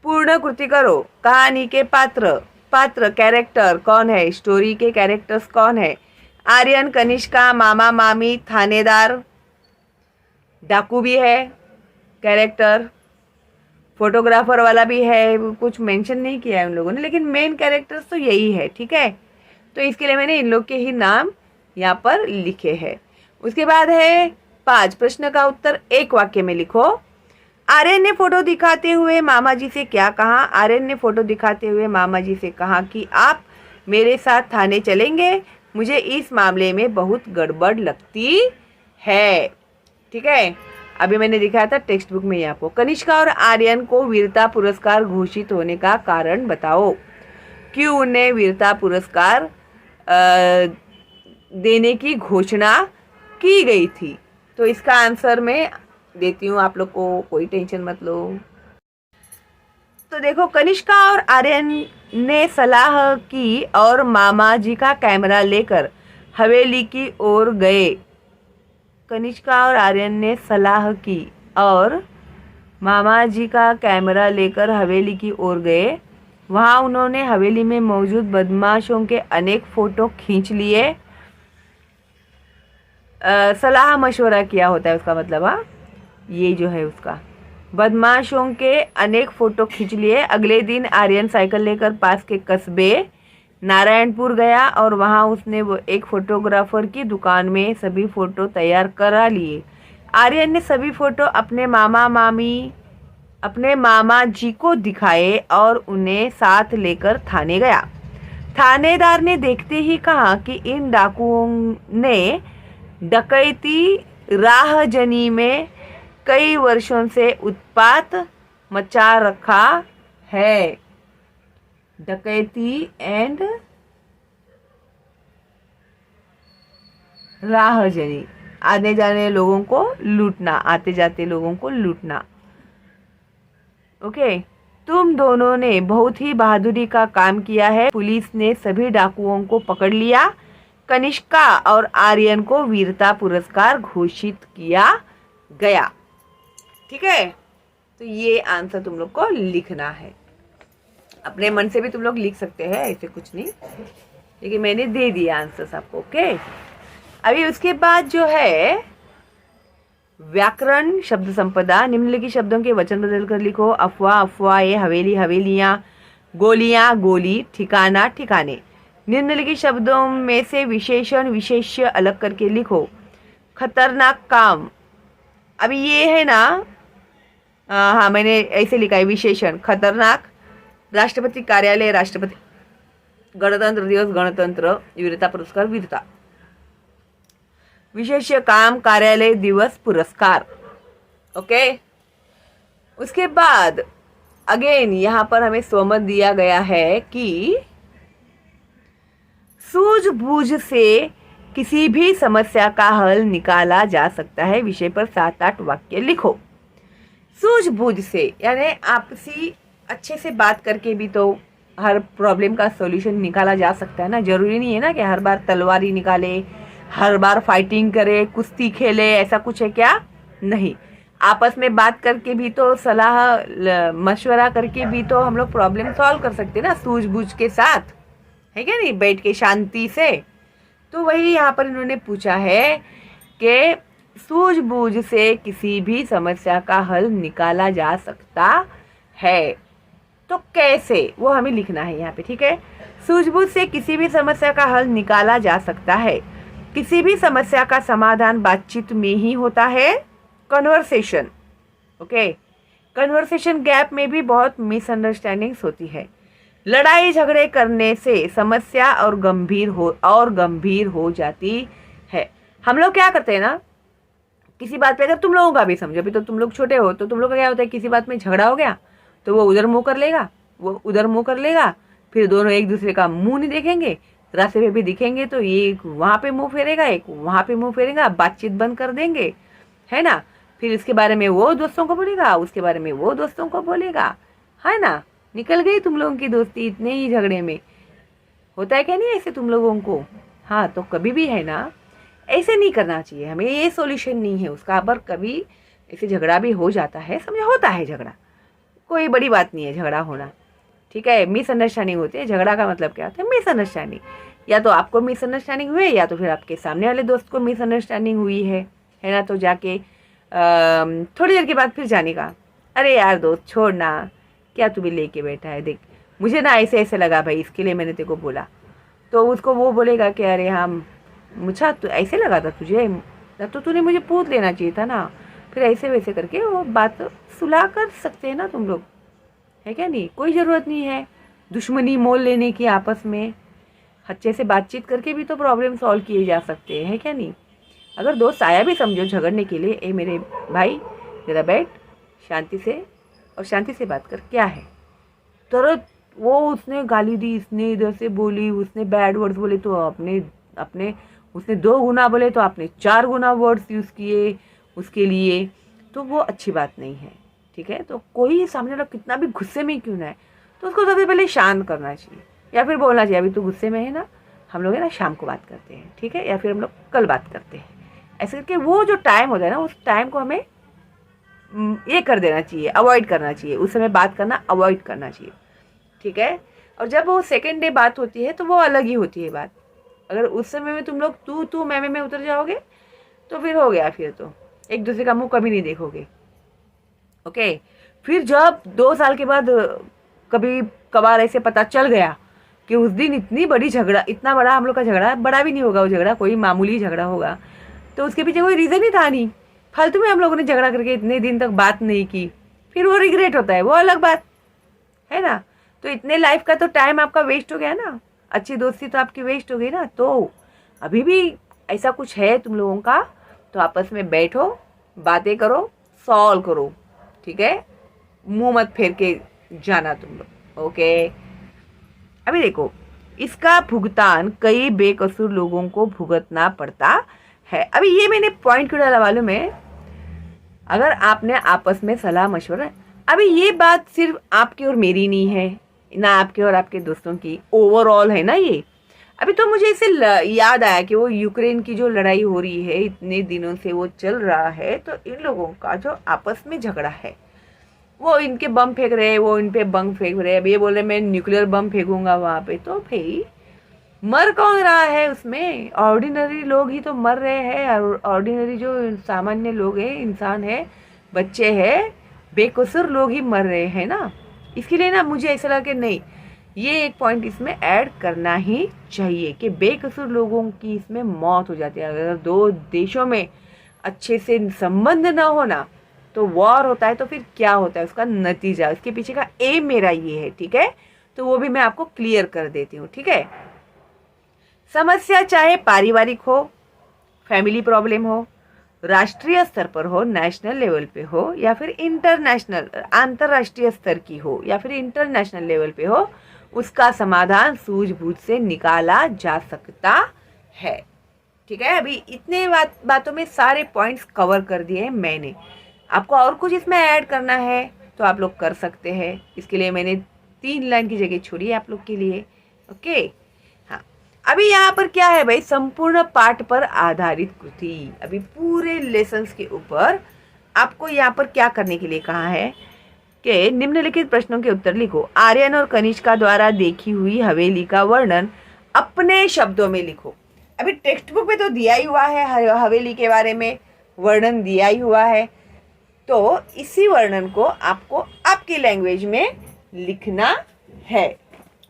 पूर्ण कृति करो। कहानी के पात्र कैरेक्टर कौन है, स्टोरी के कैरेक्टर्स कौन है? आर्यन, कनिष्का, मामा मामी, थानेदार, डाकू भी है कैरेक्टर, फोटोग्राफर वाला भी है। कुछ मेंशन नहीं किया है उन लोगों ने, लेकिन मेन कैरेक्टर्स तो यही है, ठीक है। तो इसके लिए मैंने इन लोग के ही नाम यहाँ पर लिखे हैं। उसके बाद है 5 प्रश्न का उत्तर 1 वाक्य में लिखो। आर्यन ने फोटो दिखाते हुए मामा जी से क्या कहा? आर्यन ने फोटो दिखाते हुए मामा जी से कहा कि आप मेरे साथ थाने चलेंगे, मुझे इस मामले में बहुत गड़बड़ लगती है, ठीक है। अभी मैंने दिखाया था टेक्स्ट बुक में आपको। कनिष्का और आर्यन को वीरता पुरस्कार घोषित होने का कारण बताओ। क्यों उन्हें वीरता पुरस्कार देने की घोषणा की गई थी? तो इसका आंसर मैं देती हूँ आप लोग को, कोई टेंशन मत लो। तो देखो, कनिष्का और आर्यन ने सलाह की और मामा जी का कैमरा लेकर हवेली की ओर गए। कनिष्का और आर्यन ने सलाह की और मामा जी का कैमरा लेकर हवेली की ओर गए। वहाँ उन्होंने हवेली में मौजूद बदमाशों के अनेक फोटो खींच लिए। सलाह मशवरा किया होता है उसका मतलब, हाँ ये जो है उसका। बदमाशों के अनेक फ़ोटो खींच लिए। अगले दिन आर्यन साइकिल लेकर पास के कस्बे नारायणपुर गया और वहां उसने वो एक फोटोग्राफर की दुकान में सभी फ़ोटो तैयार करा लिए। आर्यन ने सभी फ़ोटो अपने मामा जी को दिखाए और उन्हें साथ लेकर थाने गया। थानेदार ने देखते ही कहा कि इन डाकुओं ने डकैती राहजनी में कई वर्षों से उत्पात मचा रखा है। डकैती एंड राहजनी, आने जाने लोगों को लूटना, आते जाते लोगों को लूटना। ओके, तुम दोनों ने बहुत ही बहादुरी का काम किया है। पुलिस ने सभी डाकुओं को पकड़ लिया। कनिष्का और आर्यन को वीरता पुरस्कार घोषित किया गया, ठीक है। तो ये आंसर तुम लोग को लिखना है। अपने मन से भी तुम लोग लिख सकते हैं, ऐसे कुछ नहीं, लेकिन मैंने दे दिया आंसर्स आपको, ओके। अभी उसके बाद जो है व्याकरण, शब्द संपदा। निम्नलिखित शब्दों के वचन बदल कर लिखो। अफवाह, अफवाहें, हवेली, हवेलियाँ, गोलियाँ, गोली, ठिकाना, ठिकाने। निम्नलिखित शब्दों में से विशेषण, विशेष्य अलग करके लिखो। खतरनाक काम, अभी ये है ना, हाँ मैंने ऐसे लिखा है विशेषण। खतरनाक, राष्ट्रपति कार्यालय, राष्ट्रपति, गणतंत्र दिवस, गणतंत्र, वीरता पुरस्कार, वीरता। विशेष्य काम, कार्यालय दिवस, पुरस्कार, ओके। उसके बाद अगेन यहाँ पर हमें स्वमत दिया गया है कि सूझबूझ से किसी भी समस्या का हल निकाला जा सकता है। विषय पर 7-8 वाक्य लिखो। सूझबूझ से यानी आपसी अच्छे से बात करके भी तो हर प्रॉब्लम का सॉल्यूशन निकाला जा सकता है ना। जरूरी नहीं है ना कि हर बार तलवारी निकाले, हर बार फाइटिंग करे, कुश्ती खेले, ऐसा कुछ है क्या? नहीं, आपस में बात करके भी तो, सलाह मशवरा करके भी तो हम लोग प्रॉब्लम सॉल्व कर सकते हैं ना, सूझबूझ के साथ, है क्या नहीं, बैठ के शांति से। तो वही यहाँ पर इन्होंने पूछा है कि सूझबूझ से किसी भी समस्या का हल निकाला जा सकता है, तो कैसे, वो हमें लिखना है यहाँ पे, ठीक है। सूझबूझ से किसी भी समस्या का हल निकाला जा सकता है। किसी भी समस्या का समाधान बातचीत में ही होता है। Conversation, okay. कन्वर्सेशन गैप में भी बहुत मिसअंडरस्टैंडिंग्स होती है। लड़ाई झगड़े करने से समस्या और गंभीर हो जाती है। हम लोग क्या करते हैं ना, किसी बात पे, अगर तुम लोगों का भी समझो, अभी तो तुम लोग छोटे हो, तो तुम लोग का क्या होता है, किसी बात में झगड़ा हो गया तो वो उधर मुंह कर लेगा, वो उधर मुंह कर लेगा, फिर दोनों एक दूसरे का मुंह नहीं देखेंगे, रास्ते में भी दिखेंगे तो ये एक वहाँ पे मुंह फेरेगा, एक वहाँ पे मुंह फेरेगा, बातचीत बंद कर देंगे, है ना। फिर इसके बारे में वो दोस्तों को बोलेगा, उसके बारे में वो दोस्तों को बोलेगा, है ना। निकल गई तुम लोगों की दोस्ती इतने ही झगड़े में। होता है क्या नहीं ऐसे तुम लोगों को? हाँ, तो कभी भी है ना, ऐसे नहीं करना चाहिए हमें। ये सॉल्यूशन नहीं है उसका। पर कभी ऐसे झगड़ा भी हो जाता है, समझो, होता है झगड़ा, कोई बड़ी बात नहीं है झगड़ा होना, ठीक है। मिसअंडरस्टैंडिंग होती है। झगड़ा का मतलब क्या होता है? मिसअंडरस्टैंडिंग। या तो आपको मिसअंडरस्टैंडिंग हुई, या तो फिर आपके सामने वाले दोस्त को मिसअंडरस्टैंडिंग हुई है ना। तो जाके थोड़ी देर के बाद फिर जाने का, अरे यार दोस्त छोड़ ना, क्या तू भी लेके बैठा है, देख मुझे ना ऐसे ऐसे लगा भाई, इसके लिए मैंने तेरे को बोला। तो उसको वो बोलेगा कि अरे हाँ मुझे तो ऐसे लगा था तुझे, तो तूने मुझे पूछ लेना चाहिए था ना। फिर ऐसे वैसे करके वो बात सुलह कर सकते हैं ना तुम लोग, है क्या नहीं? कोई ज़रूरत नहीं है दुश्मनी मोल लेने की आपस में। अच्छे से बातचीत करके भी तो प्रॉब्लम सॉल्व किए जा सकते हैं, है क्या नहीं? अगर दोस्त आया भी समझो झगड़ने के लिए, ए मेरे भाई जरा बैठ शांति से, और शांति से बात कर, क्या है तुरंत वो उसने गाली दी, इसने इधर से बोली, उसने बैड वर्ड्स बोले तो अपने अपने उसने 2 गुना बोले तो आपने 4 गुना वर्ड्स यूज़ किए उसके लिए, तो वो अच्छी बात नहीं है, ठीक है। तो कोई सामने वाला कितना भी गुस्से में क्यों ना है, तो उसको सबसे पहले शांत करना चाहिए, या फिर बोलना चाहिए अभी तो गुस्से में है ना, हम लोग है ना शाम को बात करते हैं, ठीक है, या फिर हम लोग कल बात करते हैं। ऐसे करके वो जो टाइम होता है ना, उस टाइम को हमें ये कर देना चाहिए, अवॉइड करना चाहिए, उस समय बात करना अवॉइड करना चाहिए, ठीक है। और जब वो सेकेंड डे बात होती है तो वो अलग ही होती है बात। अगर उस समय में तुम लोग तू मैं में उतर जाओगे तो फिर हो गया, फिर तो एक दूसरे का मुंह कभी नहीं देखोगे, ओके। फिर जब 2 साल के बाद कभी कभार ऐसे पता चल गया कि उस दिन इतनी बड़ी झगड़ा, इतना बड़ा हम लोग का झगड़ा, बड़ा भी नहीं होगा वो झगड़ा, कोई मामूली झगड़ा होगा, तो उसके पीछे कोई रीज़न ही था नहीं, फालतू में हम लोगों ने झगड़ा करके इतने दिन तक बात नहीं की, फिर वो रिग्रेट होता है, वो अलग बात है ना। तो इतने लाइफ का तो टाइम आपका वेस्ट हो गया ना, अच्छी दोस्ती तो आपकी वेस्ट हो गई ना। तो अभी भी ऐसा कुछ है तुम लोगों का तो आपस में बैठो, बातें करो, सॉल्व करो, ठीक है। मुंह मत फेर के जाना तुम लोग, ओके। अभी देखो, इसका भुगतान कई बेकसूर लोगों को भुगतना पड़ता है। अभी ये मैंने पॉइंट क्यों डाला मालूम है? अगर आपने आपस में सलाह मशवरा, अभी ये बात सिर्फ आपकी और मेरी नहीं है ना, आपके और आपके दोस्तों की, ओवरऑल है ना ये। अभी तो मुझे इसे याद आया कि वो यूक्रेन की जो लड़ाई हो रही है, इतने दिनों से वो चल रहा है, तो इन लोगों का जो आपस में झगड़ा है, वो इनके बम फेंक रहे हैं, वो इन पे बम फेंक रहे हैं, अब ये बोल रहे मैं न्यूक्लियर बम फेंकूंगा वहाँ पे, तो भाई मर कौन रहा है उसमें? ऑर्डिनरी लोग ही तो मर रहे हैं। ऑर्डिनरी जो सामान्य लोग हैं, इंसान है, बच्चे हैं, बेकसूर लोग ही मर रहे हैं ना। इसके लिए ना मुझे ऐसा लगा कि नहीं, ये एक पॉइंट इसमें ऐड करना ही चाहिए कि बेकसूर लोगों की इसमें मौत हो जाती है। अगर 2 देशों में अच्छे से संबंध ना होना तो वॉर होता है, तो फिर क्या होता है उसका नतीजा, इसके पीछे का एम मेरा ये है, ठीक है। तो वो भी मैं आपको क्लियर कर देती हूँ, ठीक है। समस्या चाहे पारिवारिक हो, फैमिली प्रॉब्लम हो, राष्ट्रीय स्तर पर हो, नेशनल लेवल पे हो, या फिर इंटरनेशनल अंतर्राष्ट्रीय स्तर की हो, या फिर इंटरनेशनल लेवल पे हो, उसका समाधान सूझबूझ से निकाला जा सकता है, ठीक है। अभी इतने बातों में सारे पॉइंट्स कवर कर दिए हैं मैंने। आपको और कुछ इसमें ऐड करना है तो आप लोग कर सकते हैं, इसके लिए मैंने 3 लाइन की जगह छोड़ी है आप लोग के लिए, ओके। हाँ, अभी यहाँ पर क्या है भाई, संपूर्ण पाठ पर आधारित कृति। अभी पूरे लेसन्स के ऊपर आपको यहाँ पर क्या करने के लिए कहा है कि निम्नलिखित प्रश्नों के उत्तर लिखो। आर्यन और कनिष्का द्वारा देखी हुई हवेली का वर्णन अपने शब्दों में लिखो। अभी टेक्स्ट बुक में तो दिया ही हुआ है, हवेली के बारे में वर्णन दिया ही हुआ है, तो इसी वर्णन को आपको आपकी लैंग्वेज में लिखना है,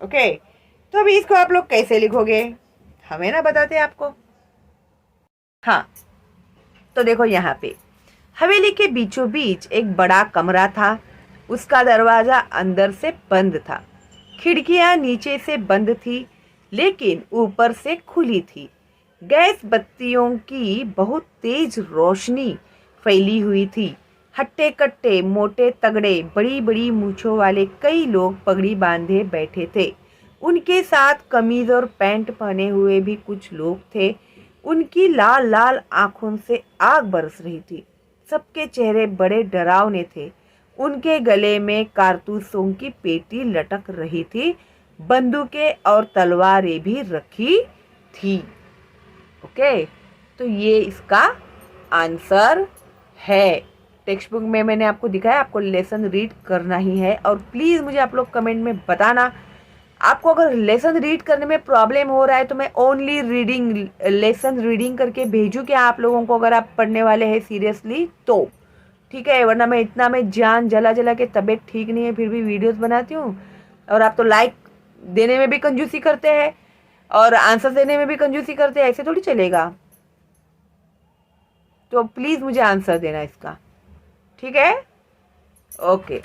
ओके। तो अभी इसको आप लोग कैसे लिखोगे, हमें ना बताते आपको। हाँ, तो देखो यहाँ पे हवेली के बीचों बीच एक बड़ा कमरा था। उसका दरवाजा अंदर से बंद था, खिड़कियां नीचे से बंद थी लेकिन ऊपर से खुली थी। गैस बत्तियों की बहुत तेज रोशनी फैली हुई थी। हट्टे कट्टे, मोटे तगड़े, बड़ी बड़ी मूंछों वाले कई लोग पगड़ी बांधे बैठे थे। उनके साथ कमीज और पैंट पहने हुए भी कुछ लोग थे। उनकी लाल लाल आंखों से आग बरस रही थी। सबके चेहरे बड़े डरावने थे। उनके गले में कारतूसों की पेटी लटक रही थी। बंदूकें और तलवारें भी रखी थी। ओके, तो ये इसका आंसर है। टेक्स्ट बुक में मैंने आपको दिखाया, आपको लेसन रीड करना ही है। और प्लीज़ मुझे आप लोग कमेंट में बताना, आपको अगर लेसन रीड करने में प्रॉब्लम हो रहा है तो मैं ओनली रीडिंग, लेसन रीडिंग करके भेजूँ क्या आप लोगों को, अगर आप पढ़ने वाले हैं सीरियसली तो ठीक है। वरना मैं जान जला के, तबीयत ठीक नहीं है फिर भी वीडियोस बनाती हूँ। और आप तो लाइक देने में भी कंजूसी करते हैं और आंसर देने में भी कंजूसी करते हैं, ऐसे थोड़ी चलेगा। तो प्लीज़ मुझे आंसर देना इसका, ठीक है। ओके,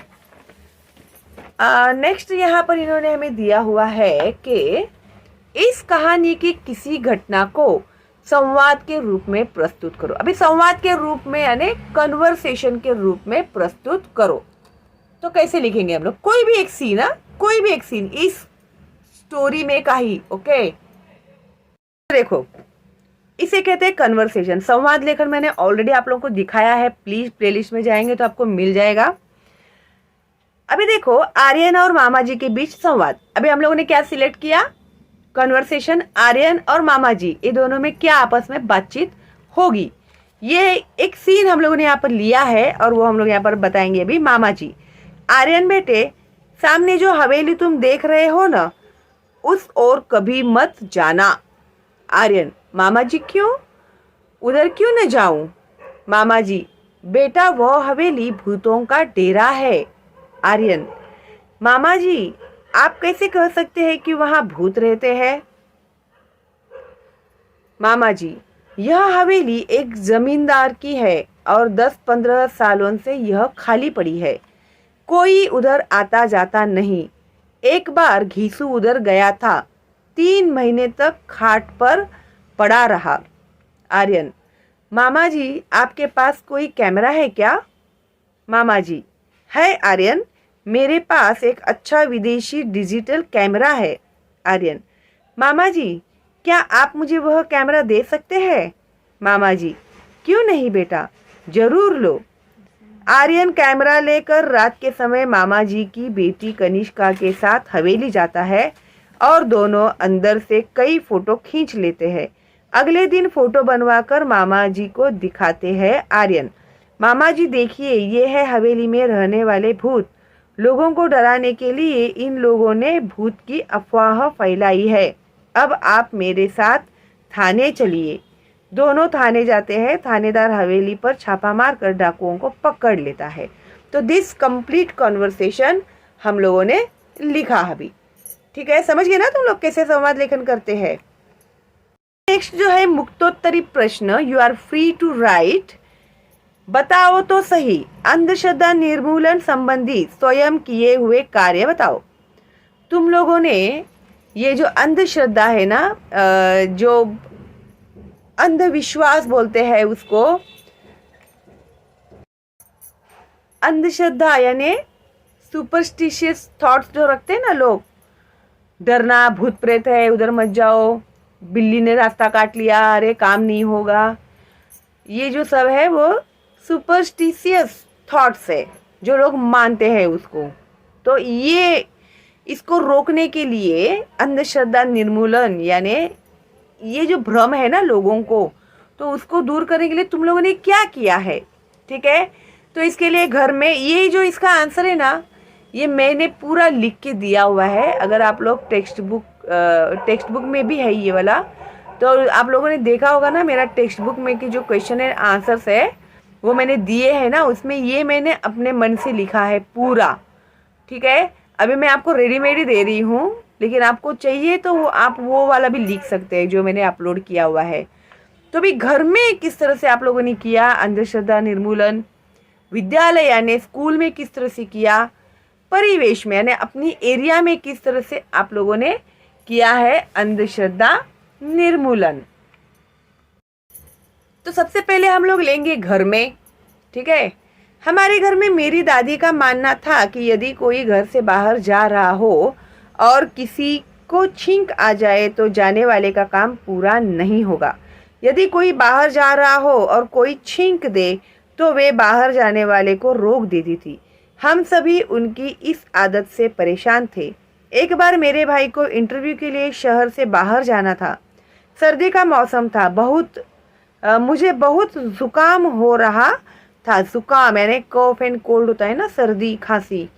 नेक्स्ट यहाँ पर इन्होंने हमें दिया हुआ है कि इस कहानी की किसी घटना को संवाद के रूप में प्रस्तुत करो। अभी संवाद के रूप में यानी कन्वर्सेशन के रूप में प्रस्तुत करो। तो कैसे लिखेंगे हम लोग? कोई भी एक सीन, कोई भी एक सीन इस स्टोरी में का ही। ओके, देखो इसे कहते हैं कन्वर्सेशन। संवाद लेखन मैंने ऑलरेडी आप लोगों को दिखाया है, प्लीज प्लेलिस्ट में जाएंगे तो आपको मिल जाएगा। अभी देखो, आर्यन और मामा जी के बीच संवाद। अभी हम लोगों ने क्या सिलेक्ट किया? कन्वर्सेशन। आर्यन और मामा जी, ये दोनों में क्या आपस में बातचीत होगी, ये एक सीन हम लोगों ने यहाँ पर लिया है और वो हम लोग यहाँ पर बताएंगे। अभी मामा जी, आर्यन बेटे, सामने जो हवेली तुम देख रहे हो ना, उस ओर कभी मत जाना। आर्यन, मामा जी क्यों? उधर क्यों न जाऊं? मामा जी, बेटा वो हवेली भूतों का डेरा है। आर्यन, मामा जी आप कैसे कह सकते हैं कि वहां भूत रहते हैं? मामा जी, यह हवेली एक जमींदार की है और 10-15 सालों से यह खाली पड़ी है। कोई उधर आता जाता नहीं। एक बार घीसू उधर गया था, 3 महीने तक खाट पर पड़ा रहा। आर्यन, मामा जी आपके पास कोई कैमरा है क्या? मामा जी, है आर्यन, मेरे पास एक अच्छा विदेशी डिजिटल कैमरा है। आर्यन, मामा जी क्या आप मुझे वह कैमरा दे सकते हैं? मामा जी, क्यों नहीं बेटा, जरूर लो। आर्यन कैमरा लेकर रात के समय मामा जी की बेटी कनिष्का के साथ हवेली जाता है और दोनों अंदर से कई फोटो खींच लेते हैं। अगले दिन फोटो बनवाकर मामा जी को दिखाते हैं आर्यन। मामा जी देखिए, ये है हवेली में रहने वाले भूत। लोगों को डराने के लिए इन लोगों ने भूत की अफवाह फैलाई है। अब आप मेरे साथ थाने चलिए। दोनों थाने जाते हैं। थानेदार हवेली पर छापा मारकर डाकुओं को पकड़ लेता है। तो दिस कंप्लीट कॉन्वर्सेशन हम लोगों ने लिखा अभी, ठीक है। समझ गए ना तुम लोग कैसे संवाद लेखन करते हैं। नेक्स्ट जो है मुक्तोत्तरी प्रश्न, you are free to write. बताओ तो सही, अंधश्रद्धा निर्मूलन संबंधी स्वयं किए हुए कार्य बताओ। तुम लोगों ने ये जो अंधश्रद्धा है ना, जो अंधविश्वास बोलते हैं उसको, अंधश्रद्धा यानी सुपरस्टिशियस थॉट्स जो रखते हैं ना लोग, डरना, भूत प्रेत है उधर मत जाओ, बिल्ली ने रास्ता काट लिया, अरे काम नहीं होगा, ये जो सब है वो सुपरस्टिशियस थॉट्स है जो लोग मानते हैं उसको। तो ये इसको रोकने के लिए अंधश्रद्धा निर्मूलन यानी ये जो भ्रम है ना लोगों को, तो उसको दूर करने के लिए तुम लोगों ने क्या किया है, ठीक है। तो इसके लिए घर में ये जो इसका आंसर है ना, ये मैंने पूरा लिख के दिया हुआ है। अगर आप लोग टेक्स्ट बुक में भी है ये वाला, तो आप लोगों ने देखा होगा ना, मेरा टेक्स्ट बुक में की जो क्वेश्चन एंड आंसर्स है वो मैंने दिए हैं ना, उसमें ये मैंने अपने मन से लिखा है पूरा, ठीक है। अभी मैं आपको रेडीमेड ही दे रही हूँ, लेकिन आपको चाहिए तो आप वो वाला भी लिख सकते हैं जो मैंने अपलोड किया हुआ है। तो अभी घर में किस तरह से आप लोगों ने किया अंधश्रद्धा निर्मूलन, विद्यालय यानी स्कूल में किस तरह से किया, परिवेश में यानी अपनी एरिया में किस तरह से आप लोगों ने किया है अंधश्रद्धा निर्मूलन। तो सबसे पहले हम लोग लेंगे घर में, ठीक है। हमारे घर में मेरी दादी का मानना था कि यदि कोई घर से बाहर जा रहा हो और किसी को छींक आ जाए तो जाने वाले का काम पूरा नहीं होगा। यदि कोई बाहर जा रहा हो और कोई छींक दे तो वे बाहर जाने वाले को रोक देती थी। हम सभी उनकी इस आदत से परेशान थे। एक बार मेरे भाई को इंटरव्यू के लिए शहर से बाहर जाना था। सर्दी का मौसम था। मुझे बहुत जुकाम हो रहा था। जुकाम यानी कॉफ एंड कोल्ड होता है ना, सर्दी खांसी।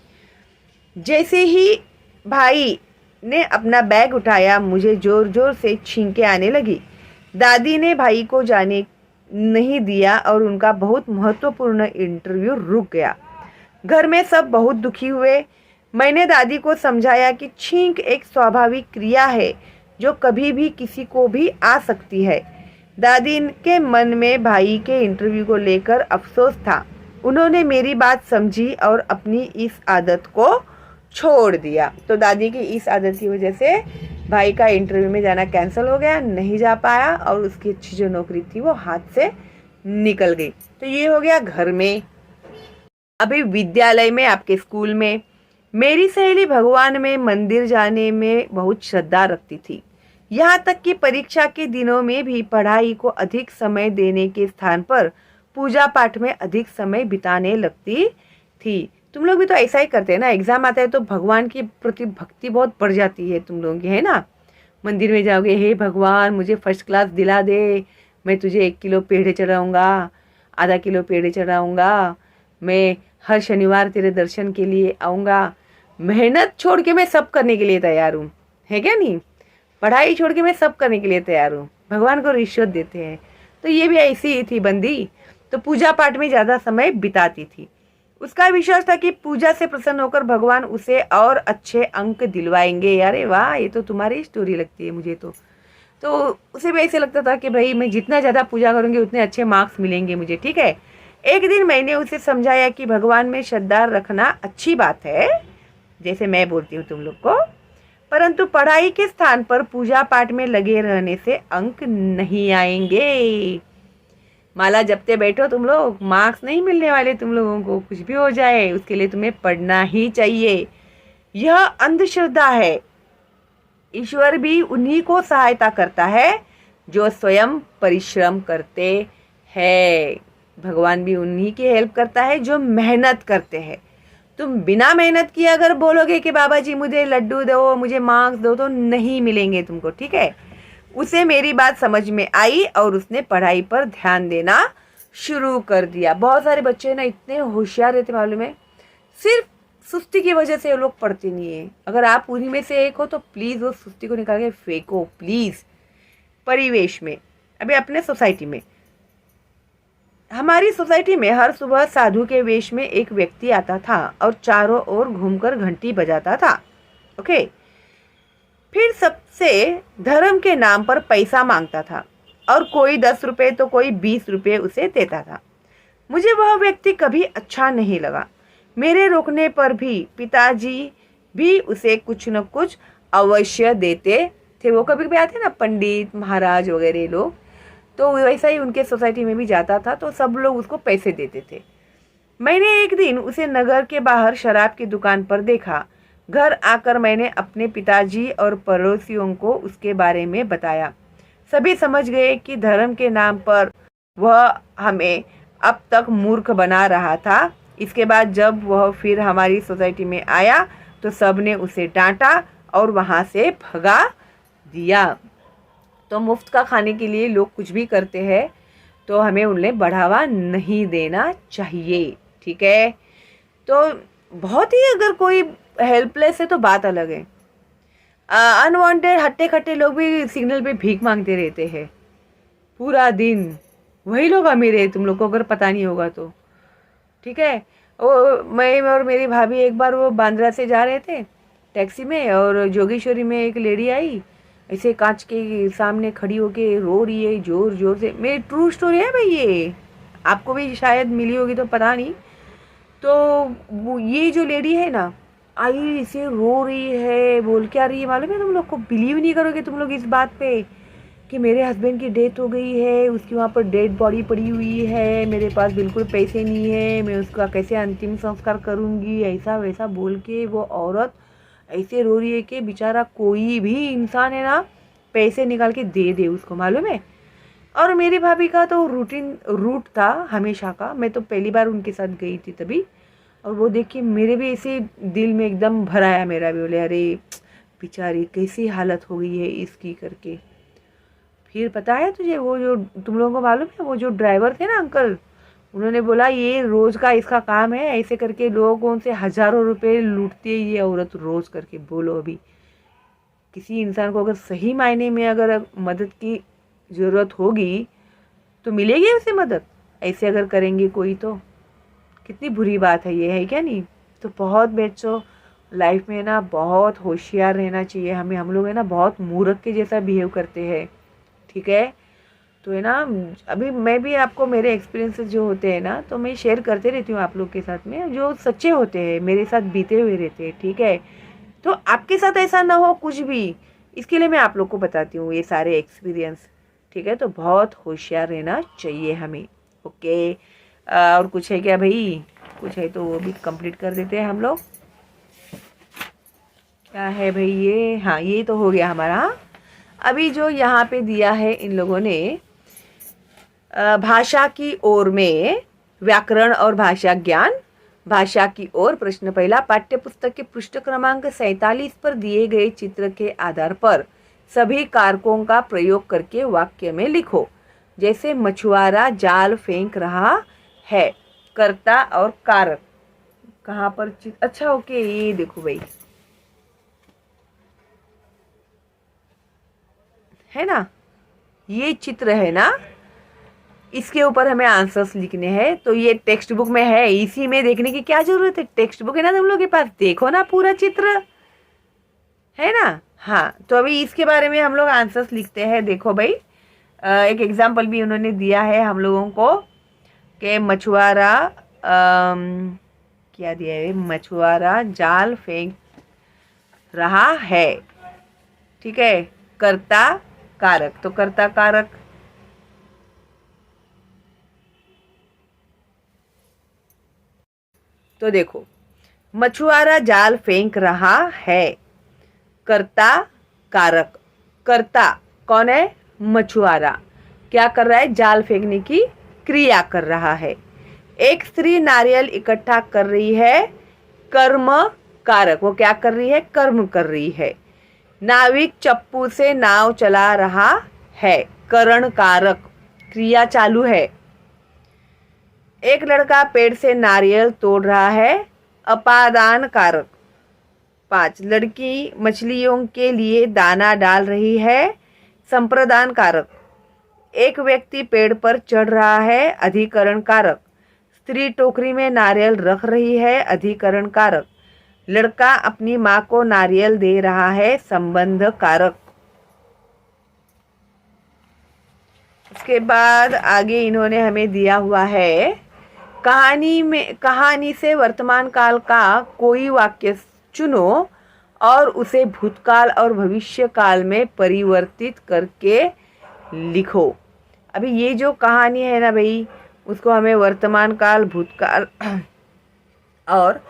जैसे ही भाई ने अपना बैग उठाया मुझे जोर जोर से छींकें आने लगी। दादी ने भाई को जाने नहीं दिया और उनका बहुत महत्वपूर्ण इंटरव्यू रुक गया। घर में सब बहुत दुखी हुए। मैंने दादी को समझाया कि छींक एक स्वाभाविक क्रिया है जो कभी भी किसी को भी आ सकती है। दादी के मन में भाई के इंटरव्यू को लेकर अफसोस था। उन्होंने मेरी बात समझी और अपनी इस आदत को छोड़ दिया। तो दादी की इस आदत की वजह से भाई का इंटरव्यू में जाना कैंसिल हो गया, नहीं जा पाया और उसकी अच्छी जो नौकरी थी वो हाथ से निकल गई। तो ये हो गया घर में। अभी विद्यालय में, आपके स्कूल में, मेरी सहेली भगवान में मंदिर जाने में बहुत श्रद्धा रखती थी। यहाँ तक कि परीक्षा के दिनों में भी पढ़ाई को अधिक समय देने के स्थान पर पूजा पाठ में अधिक समय बिताने लगती थी। तुम लोग भी तो ऐसा ही करते हैं ना, एग्जाम आता है तो भगवान के प्रति भक्ति बहुत बढ़ जाती है तुम लोगों की, है ना। मंदिर में जाओगे, हे भगवान मुझे फर्स्ट क्लास दिला दे, मैं तुझे 1 किलो पेड़े चढ़ाऊँगा, आधा किलो पेड़े चढ़ाऊँगा, मैं हर शनिवार तेरे दर्शन के लिए आऊँगा। मेहनत छोड़ के मैं सब करने के लिए तैयार हूँ, है क्या नहीं। पढ़ाई छोड़ के मैं सब करने के लिए तैयार हूँ। भगवान को रिश्वत देते हैं। तो ये भी ऐसी ही थी बंदी। तो पूजा पाठ में ज़्यादा समय बिताती थी। उसका विश्वास था कि पूजा से प्रसन्न होकर भगवान उसे और अच्छे अंक दिलवाएंगे। अरे वाह, ये तो तुम्हारी स्टोरी लगती है मुझे तो उसे भी ऐसे लगता था कि भाई मैं जितना ज़्यादा पूजा करूँगी उतने अच्छे मार्क्स मिलेंगे मुझे, ठीक है। एक दिन मैंने उसे समझाया कि भगवान में श्रद्धा रखना अच्छी बात है, जैसे मैं बोलती हूँ तुम लोग को, परंतु पढ़ाई के स्थान पर पूजा पाठ में लगे रहने से अंक नहीं आएंगे। माला जपते बैठो तुम लोग, मार्क्स नहीं मिलने वाले तुम लोगों को। कुछ भी हो जाए उसके लिए तुम्हें पढ़ना ही चाहिए। यह अंधश्रद्धा है। ईश्वर भी उन्हीं को सहायता करता है जो स्वयं परिश्रम करते हैं। भगवान भी उन्हीं की हेल्प करता है जो मेहनत करते हैं। तुम बिना मेहनत किए अगर बोलोगे कि बाबा जी मुझे लड्डू दो, मुझे मार्क्स दो, तो नहीं मिलेंगे तुमको, ठीक है। उसे मेरी बात समझ में आई और उसने पढ़ाई पर ध्यान देना शुरू कर दिया। बहुत सारे बच्चे ना इतने होशियार रहते मालूम है, सिर्फ सुस्ती की वजह से वो लोग पढ़ते नहीं है। अगर आप उन्हीं में से एक हो तो प्लीज़ वो सुस्ती को निकाल के फेंको प्लीज़। परिवेश में, अभी अपने सोसाइटी में, हमारी सोसाइटी में हर सुबह साधु के वेश में एक व्यक्ति आता था और चारों ओर घूमकर घंटी बजाता था। ओके। फिर सबसे धर्म के नाम पर पैसा मांगता था और कोई 10 रुपये तो कोई 20 रुपये उसे देता था। मुझे वह व्यक्ति कभी अच्छा नहीं लगा। मेरे रोकने पर भी पिताजी भी उसे कुछ न कुछ अवश्य देते थे। वो कभी कभी आते ना पंडित महाराज वगैरह लोग, तो वैसा ही उनके सोसाइटी में भी जाता था, तो सब लोग उसको पैसे देते थे। मैंने एक दिन उसे नगर के बाहर शराब की दुकान पर देखा। घर आकर मैंने अपने पिताजी और पड़ोसियों को उसके बारे में बताया। सभी समझ गए कि धर्म के नाम पर वह हमें अब तक मूर्ख बना रहा था। इसके बाद जब वह फिर हमारी सोसाइटी में आया तो सब ने उसे डांटा और वहाँ से भगा दिया। तो मुफ्त का खाने के लिए लोग कुछ भी करते हैं, तो हमें उन्हें बढ़ावा नहीं देना चाहिए, ठीक है। तो बहुत ही अगर कोई हेल्पलेस है तो बात अलग है। अनवांटेड हट्टे खट्टे लोग भी सिग्नल पे भीख मांगते रहते हैं पूरा दिन। वही लोग अमीर है, तुम लोग को अगर पता नहीं होगा तो, ठीक है। मैं और मेरी भाभी एक बार वो बांद्रा से जा रहे थे टैक्सी में, और जोगेश्वरी में एक लेडी आई, ऐसे कांच के सामने खड़ी होके रो रही है जोर जोर से। मेरी ट्रू स्टोरी है भाई, ये आपको भी शायद मिली होगी तो पता नहीं। तो ये जो लेडी है ना, आई इसे रो रही है, बोल क्या रही है मालूम है तुम लोग को? बिलीव नहीं करोगे तुम लोग इस बात पे कि मेरे हस्बैंड की डेथ हो गई है, उसकी वहाँ पर डेड बॉडी पड़ी हुई है, मेरे पास बिल्कुल पैसे नहीं है, मैं उसका कैसे अंतिम संस्कार करूँगी, ऐसा वैसा बोल के वो औरत ऐसे रो रही है कि बेचारा कोई भी इंसान है ना पैसे निकाल के दे दे उसको, मालूम है। और मेरी भाभी का तो रूट था हमेशा का, मैं तो पहली बार उनके साथ गई थी तभी, और वो देख के मेरे भी ऐसे दिल में एकदम भर आया मेरा भी, बोले अरे बेचारी कैसी हालत हो गई है इसकी करके। फिर पता है तुझे वो जो तुम लोगों को मालूम है वो जो ड्राइवर थे ना अंकल, उन्होंने बोला ये रोज़ का इसका काम है, ऐसे करके लोगों से हज़ारों रुपए लूटती है ये औरत रोज़ करके। बोलो अभी किसी इंसान को अगर सही मायने में अगर मदद की ज़रूरत होगी तो मिलेगी उसे मदद, ऐसे अगर करेंगे कोई तो कितनी बुरी बात है ये, है क्या नहीं। तो बहुत बच्चों लाइफ में ना बहुत होशियार रहना चाहिए हमें। हम लोग है ना बहुत मूर्ख के जैसा बिहेव करते हैं, ठीक है। तो है ना अभी मैं भी आपको मेरे एक्सपीरियंसेस जो होते हैं ना तो मैं शेयर करते रहती हूँ आप लोग के साथ में, जो सच्चे होते हैं मेरे साथ बीते हुए रहते हैं, ठीक है। तो आपके साथ ऐसा ना हो कुछ भी, इसके लिए मैं आप लोग को बताती हूँ ये सारे एक्सपीरियंस, ठीक है। तो बहुत होशियार रहना चाहिए हमें, ओके। और कुछ है क्या भाई? कुछ है तो वो भी कंप्लीट कर देते हैं हम लोग। क्या है भाई ये? हाँ ये तो हो गया हमारा। अभी जो यहाँ पे दिया है इन लोगों ने भाषा की ओर में व्याकरण और भाषा ज्ञान, भाषा की ओर प्रश्न पहला, पाठ्य पुस्तक के पृष्ठ क्रमांक 47 पर दिए गए चित्र के आधार पर सभी कारकों का प्रयोग करके वाक्य में लिखो। जैसे मछुआरा जाल फेंक रहा है, कर्ता और कारक। कहाँ पर चित्र? अच्छा ओके, ये देखो भाई, है ना, ये चित्र है ना, इसके ऊपर हमें आंसर्स लिखने हैं। तो ये टेक्स्ट बुक में है, इसी में देखने की क्या जरूरत है, टेक्स्ट बुक है ना तुम लोग के पास, देखो ना पूरा चित्र, है ना। हाँ तो अभी इसके बारे में हम लोग आंसर्स लिखते हैं। देखो भाई एक एग्जाम्पल भी उन्होंने दिया है हम लोगों को कि मछुआरा क्या दिया है, मछुआरा जाल फेंक रहा है, ठीक है, कर्ता कारक। तो कर्ता कारक तो देखो मछुआरा जाल फेंक रहा है, कर्ता कारक। कर्ता कौन है? मछुआरा। क्या कर रहा है? जाल फेंकने की क्रिया कर रहा है। एक स्त्री नारियल इकट्ठा कर रही है, कर्म कारक। वो क्या कर रही है? कर्म कर रही है। नाविक चप्पू से नाव चला रहा है, करण कारक, क्रिया चालू है। एक लड़का पेड़ से नारियल तोड़ रहा है, अपादान कारक। 5 लड़की मछलियों के लिए दाना डाल रही है, संप्रदान कारक। एक व्यक्ति पेड़ पर चढ़ रहा है, अधिकरण कारक। स्त्री टोकरी में नारियल रख रही है, अधिकरण कारक। लड़का अपनी माँ को नारियल दे रहा है, संबंध कारक। उसके बाद आगे इन्होंने हमें दिया हुआ है कहानी से वर्तमान काल का कोई वाक्य चुनो और उसे भूतकाल और भविष्य काल में परिवर्तित करके लिखो। अभी ये जो कहानी है ना भाई, उसको हमें वर्तमान काल, भूतकाल और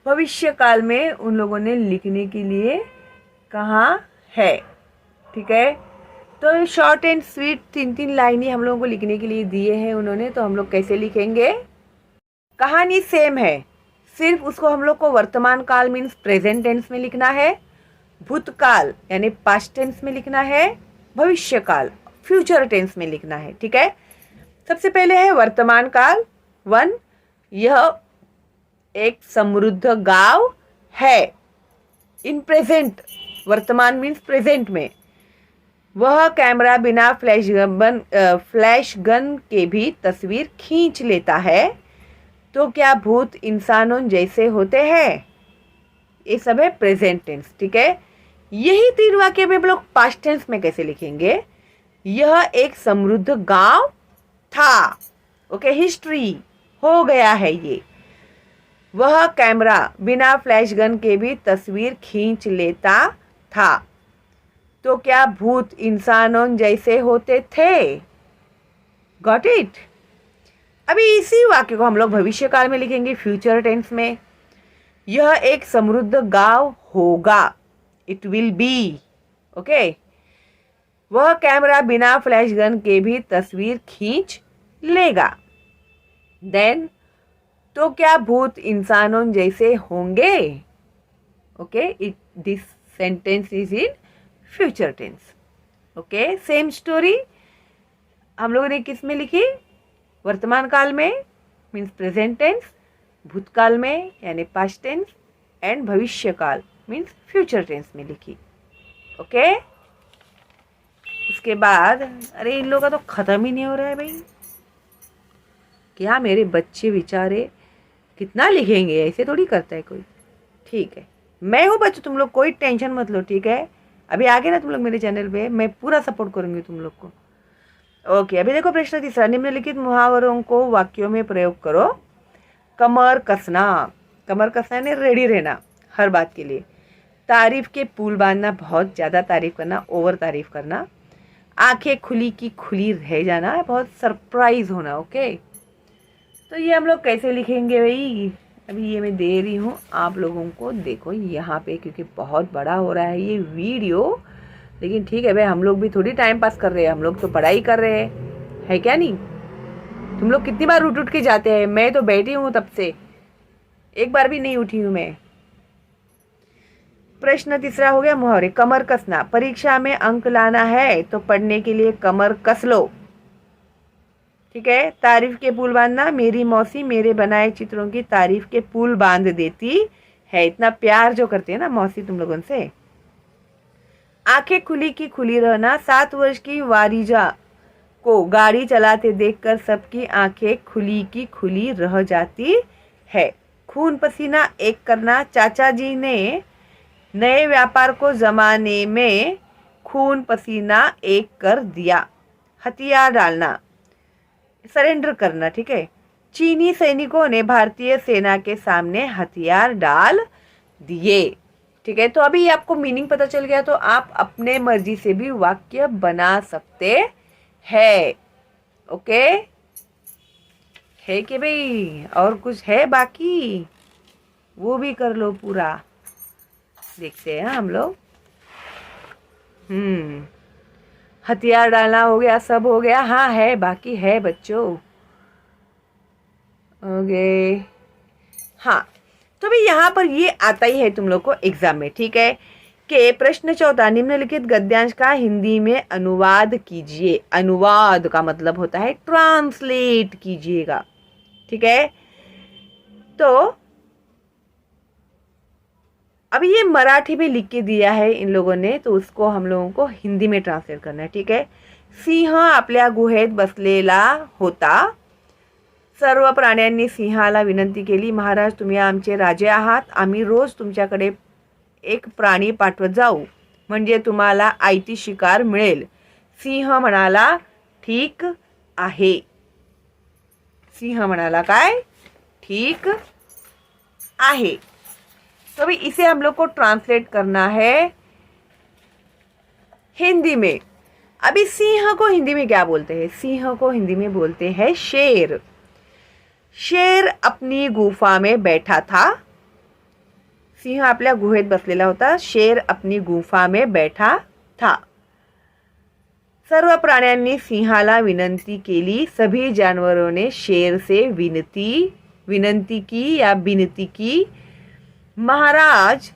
भविष्य काल में उन लोगों ने लिखने के लिए कहा है, ठीक है। तो शॉर्ट एंड स्वीट 3-3 लाइनें हम लोगों को लिखने के लिए दिए हैं उन्होंने। तो हम लोग कैसे लिखेंगे? कहानी सेम है, सिर्फ उसको हम लोग को वर्तमान काल मीन्स प्रेजेंट टेंस में लिखना है, भूतकाल यानी पास्ट टेंस में लिखना है, भविष्य काल फ्यूचर टेंस में लिखना है, ठीक है। सबसे पहले है वर्तमान काल 1, यह एक समृद्ध गांव है, इन प्रेजेंट, वर्तमान मीन्स प्रेजेंट में। वह कैमरा बिना फ्लैश गन के भी तस्वीर खींच लेता है, तो क्या भूत इंसानों जैसे होते हैं? ये सब है प्रेजेंट टेंस, ठीक है। यही 3 वाक्य में हम लोग पास्ट टेंस में कैसे लिखेंगे? यह एक समृद्ध गांव था, ओके, हिस्ट्री हो गया है ये। वह कैमरा बिना फ्लैश गन के भी तस्वीर खींच लेता था, तो क्या भूत इंसानों जैसे होते थे? Got it. अभी इसी वाक्य को हम लोग भविष्य काल में लिखेंगे, फ्यूचर टेंस में। यह एक समृद्ध गांव होगा, इट विल बी। ओके, वह कैमरा बिना फ्लैश गन के भी तस्वीर खींच लेगा। देन, तो क्या भूत इंसानों जैसे होंगे? Okay, it this sentence is in future tense. Okay, same story हम लोगों ने किस में लिखी? वर्तमान काल में मीन्स प्रेजेंट टेंस, भूतकाल में यानी पास्ट टेंस, एंड भविष्य काल मीन्स फ्यूचर टेंस में लिखी। ओके, उसके बाद अरे इन लोगों का तो खत्म ही नहीं हो रहा है भाई, क्या मेरे बच्चे बेचारे कितना लिखेंगे, ऐसे थोड़ी करता है कोई। ठीक है, मैं हूँ बच्चों, तुम लोग कोई टेंशन मत लो, ठीक है। अभी आगे ना तुम लोग मेरे चैनल पे, मैं पूरा सपोर्ट करूँगी तुम लोग को। ओके, अभी देखो प्रश्न तीसरा, निम्नलिखित मुहावरों को वाक्यों में प्रयोग करो। कमर कसना, कमर कसना यानी रेडी रहना हर बात के लिए। तारीफ के पुल बांधना, बहुत ज़्यादा तारीफ करना, ओवर तारीफ करना। आंखें खुली की खुली रह जाना, बहुत सरप्राइज होना। ओके, तो ये हम लोग कैसे लिखेंगे भाई? अभी ये मैं दे रही हूँ आप लोगों को, देखो यहाँ पे, क्योंकि बहुत बड़ा हो रहा है ये वीडियो। लेकिन ठीक है भाई, हम लोग भी थोड़ी टाइम पास कर रहे हैं, हम लोग तो पढ़ाई कर रहे हैं, है क्या नहीं? तुम लोग कितनी बार उठ के जाते हैं, मैं तो बैठी हूँ तब से, एक बार भी नहीं उठी हूँ मैं। प्रश्न तीसरा हो गया मुहावरे। कमर कसना, परीक्षा में अंक लाना है तो पढ़ने के लिए कमर कस लो। ठीक है। तारीफ के पुल बांधना, मेरी मौसी मेरे बनाए चित्रों की तारीफ के पुल बांध देती है। इतना प्यार जो करती है ना मौसी तुम लोगों से। आंखें खुली की खुली रहना, 7 वर्ष की वारिजा को गाड़ी चलाते देखकर सबकी आंखें खुली की खुली रह जाती है। खून पसीना एक करना, चाचा जी ने नए व्यापार को जमाने में खून पसीना एक कर दिया। हथियार डालना, सरेंडर करना। ठीक है। चीनी सैनिकों ने भारतीय सेना के सामने हथियार डाल दिए। ठीक है। तो अभी आपको मीनिंग पता चल गया, तो आप अपने मर्जी से भी वाक्य बना सकते हैं। ओके, है कि भाई? और कुछ है बाकी, वो भी कर लो पूरा। देखते हैं हम लोग। हथियार डालना हो गया, सब हो गया। हाँ है, बाकी है बच्चों। ओके, हाँ। तो भी यहाँ पर ये आता ही है तुम लोग को एग्जाम में। ठीक है। कि प्रश्न चौथा, निम्नलिखित गद्यांश का हिंदी में अनुवाद कीजिए। अनुवाद का मतलब होता है ट्रांसलेट कीजिएगा। ठीक है। तो अभी ये मराठी में लिख के दिया है इन लोगों ने, तो उसको हम लोगों को हिंदी में ट्रांसलेट करना है। ठीक है। सिंह आपल्या गुहेत बसलेला होता, सर्व प्राण्यांनी सिंहाला विनंती केली, महाराज तुम्ही आमचे राजे आहात, आम्ही रोज तुमच्याकडे एक प्राणी पाठवत जाऊ, म्हणजे तुम्हाला आयती शिकार मिळेल. सिंह म्हणाला ठीक आहे. सिंह म्हणाला काय? ठीक आहे. तो अभी इसे हम लोग को ट्रांसलेट करना है हिंदी में। अभी सिंह को हिंदी में क्या बोलते हैं? सिंह को हिंदी में बोलते हैं शेर। शेर अपनी गुफा में बैठा था। सिंह आपल्या गुहेत बसलेला होता, शेर अपनी गुफा में बैठा था. सर्व प्राण्यांनी सिंहाला विनंती केली, सभी जानवरों ने शेर से विनंती की या विनती की, महाराज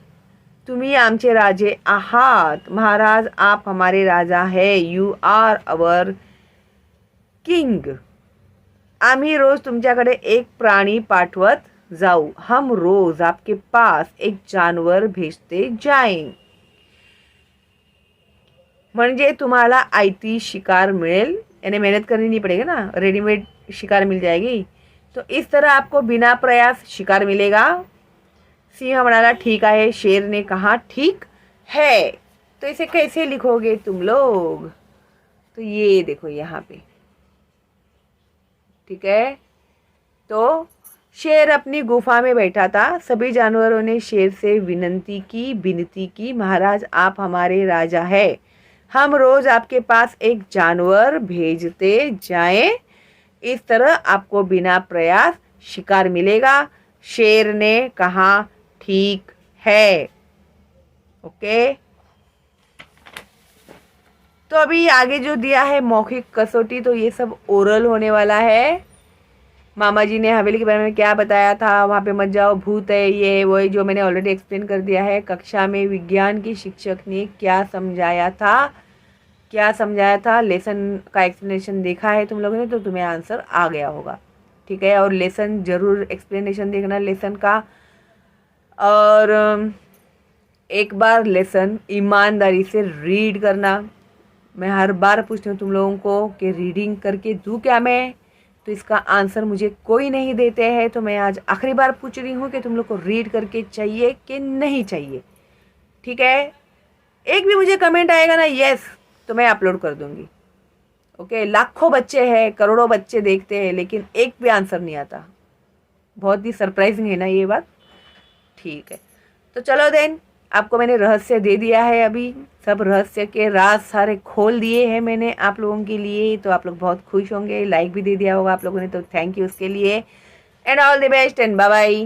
तुम्ही आमचे राजे आहात, महाराज आप हमारे राजा है, यू आर अवर किंग, आम्ही रोज तुमच्याकडे एक प्राणी पाठवत जाऊ, हम रोज आपके पास एक जानवर भेजते जाएं, म्हणजे तुम्हाला आयती शिकार मिलेल, यानी मेहनत करनी नहीं पड़ेगा ना, रेडीमेड शिकार मिल जाएगी. तो इस तरह आपको बिना प्रयास शिकार मिलेगा. सिंह म्हणाला ठीक है, शेर ने कहा ठीक है. तो इसे कैसे लिखोगे तुम लोग? तो ये देखो यहाँ पे. ठीक है. तो शेर अपनी गुफा में बैठा था, सभी जानवरों ने शेर से विनती की, महाराज आप हमारे राजा है, हम रोज आपके पास एक जानवर भेजते जाएं, इस तरह आपको बिना प्रयास शिकार मिलेगा. शेर ने कहा ठीक है. ओके, तो अभी आगे जो दिया है मौखिक कसौटी, तो ये सब ओरल होने वाला है। मामा जी ने हवेली के बारे में क्या बताया था, वहाँ पे मत जाओ भूत है, ये वही जो मैंने ऑलरेडी एक्सप्लेन कर दिया है। कक्षा में विज्ञान की शिक्षक ने क्या समझाया था, क्या समझाया था, लेसन का एक्सप्लेनेशन देखा है तुम लोगों ने तो तुम्हें आंसर आ गया होगा। ठीक है, और लेसन ज़रूर एक्सप्लेनेशन देखना लेसन का, और एक बार लेसन ईमानदारी से रीड करना। मैं हर बार पूछती हूँ तुम लोगों को कि रीडिंग करके दूँ क्या मैं, तो इसका आंसर मुझे कोई नहीं देते हैं, तो मैं आज आखिरी बार पूछ रही हूँ कि तुम लोग को रीड करके चाहिए कि नहीं चाहिए। ठीक है, एक भी मुझे कमेंट आएगा ना यस, तो मैं अपलोड कर दूँगी। ओके, लाखों बच्चे हैं, करोड़ों बच्चे देखते हैं, लेकिन एक भी आंसर नहीं आता। बहुत ही सरप्राइजिंग है ना ये बात। ठीक है, तो चलो देन, आपको मैंने रहस्य दे दिया है। अभी सब रहस्य के राज सारे खोल दिए हैं मैंने आप लोगों के लिए, तो आप लोग बहुत खुश होंगे। लाइक भी दे दिया होगा आप लोगों ने, तो थैंक यू उसके लिए। And all the best and bye bye.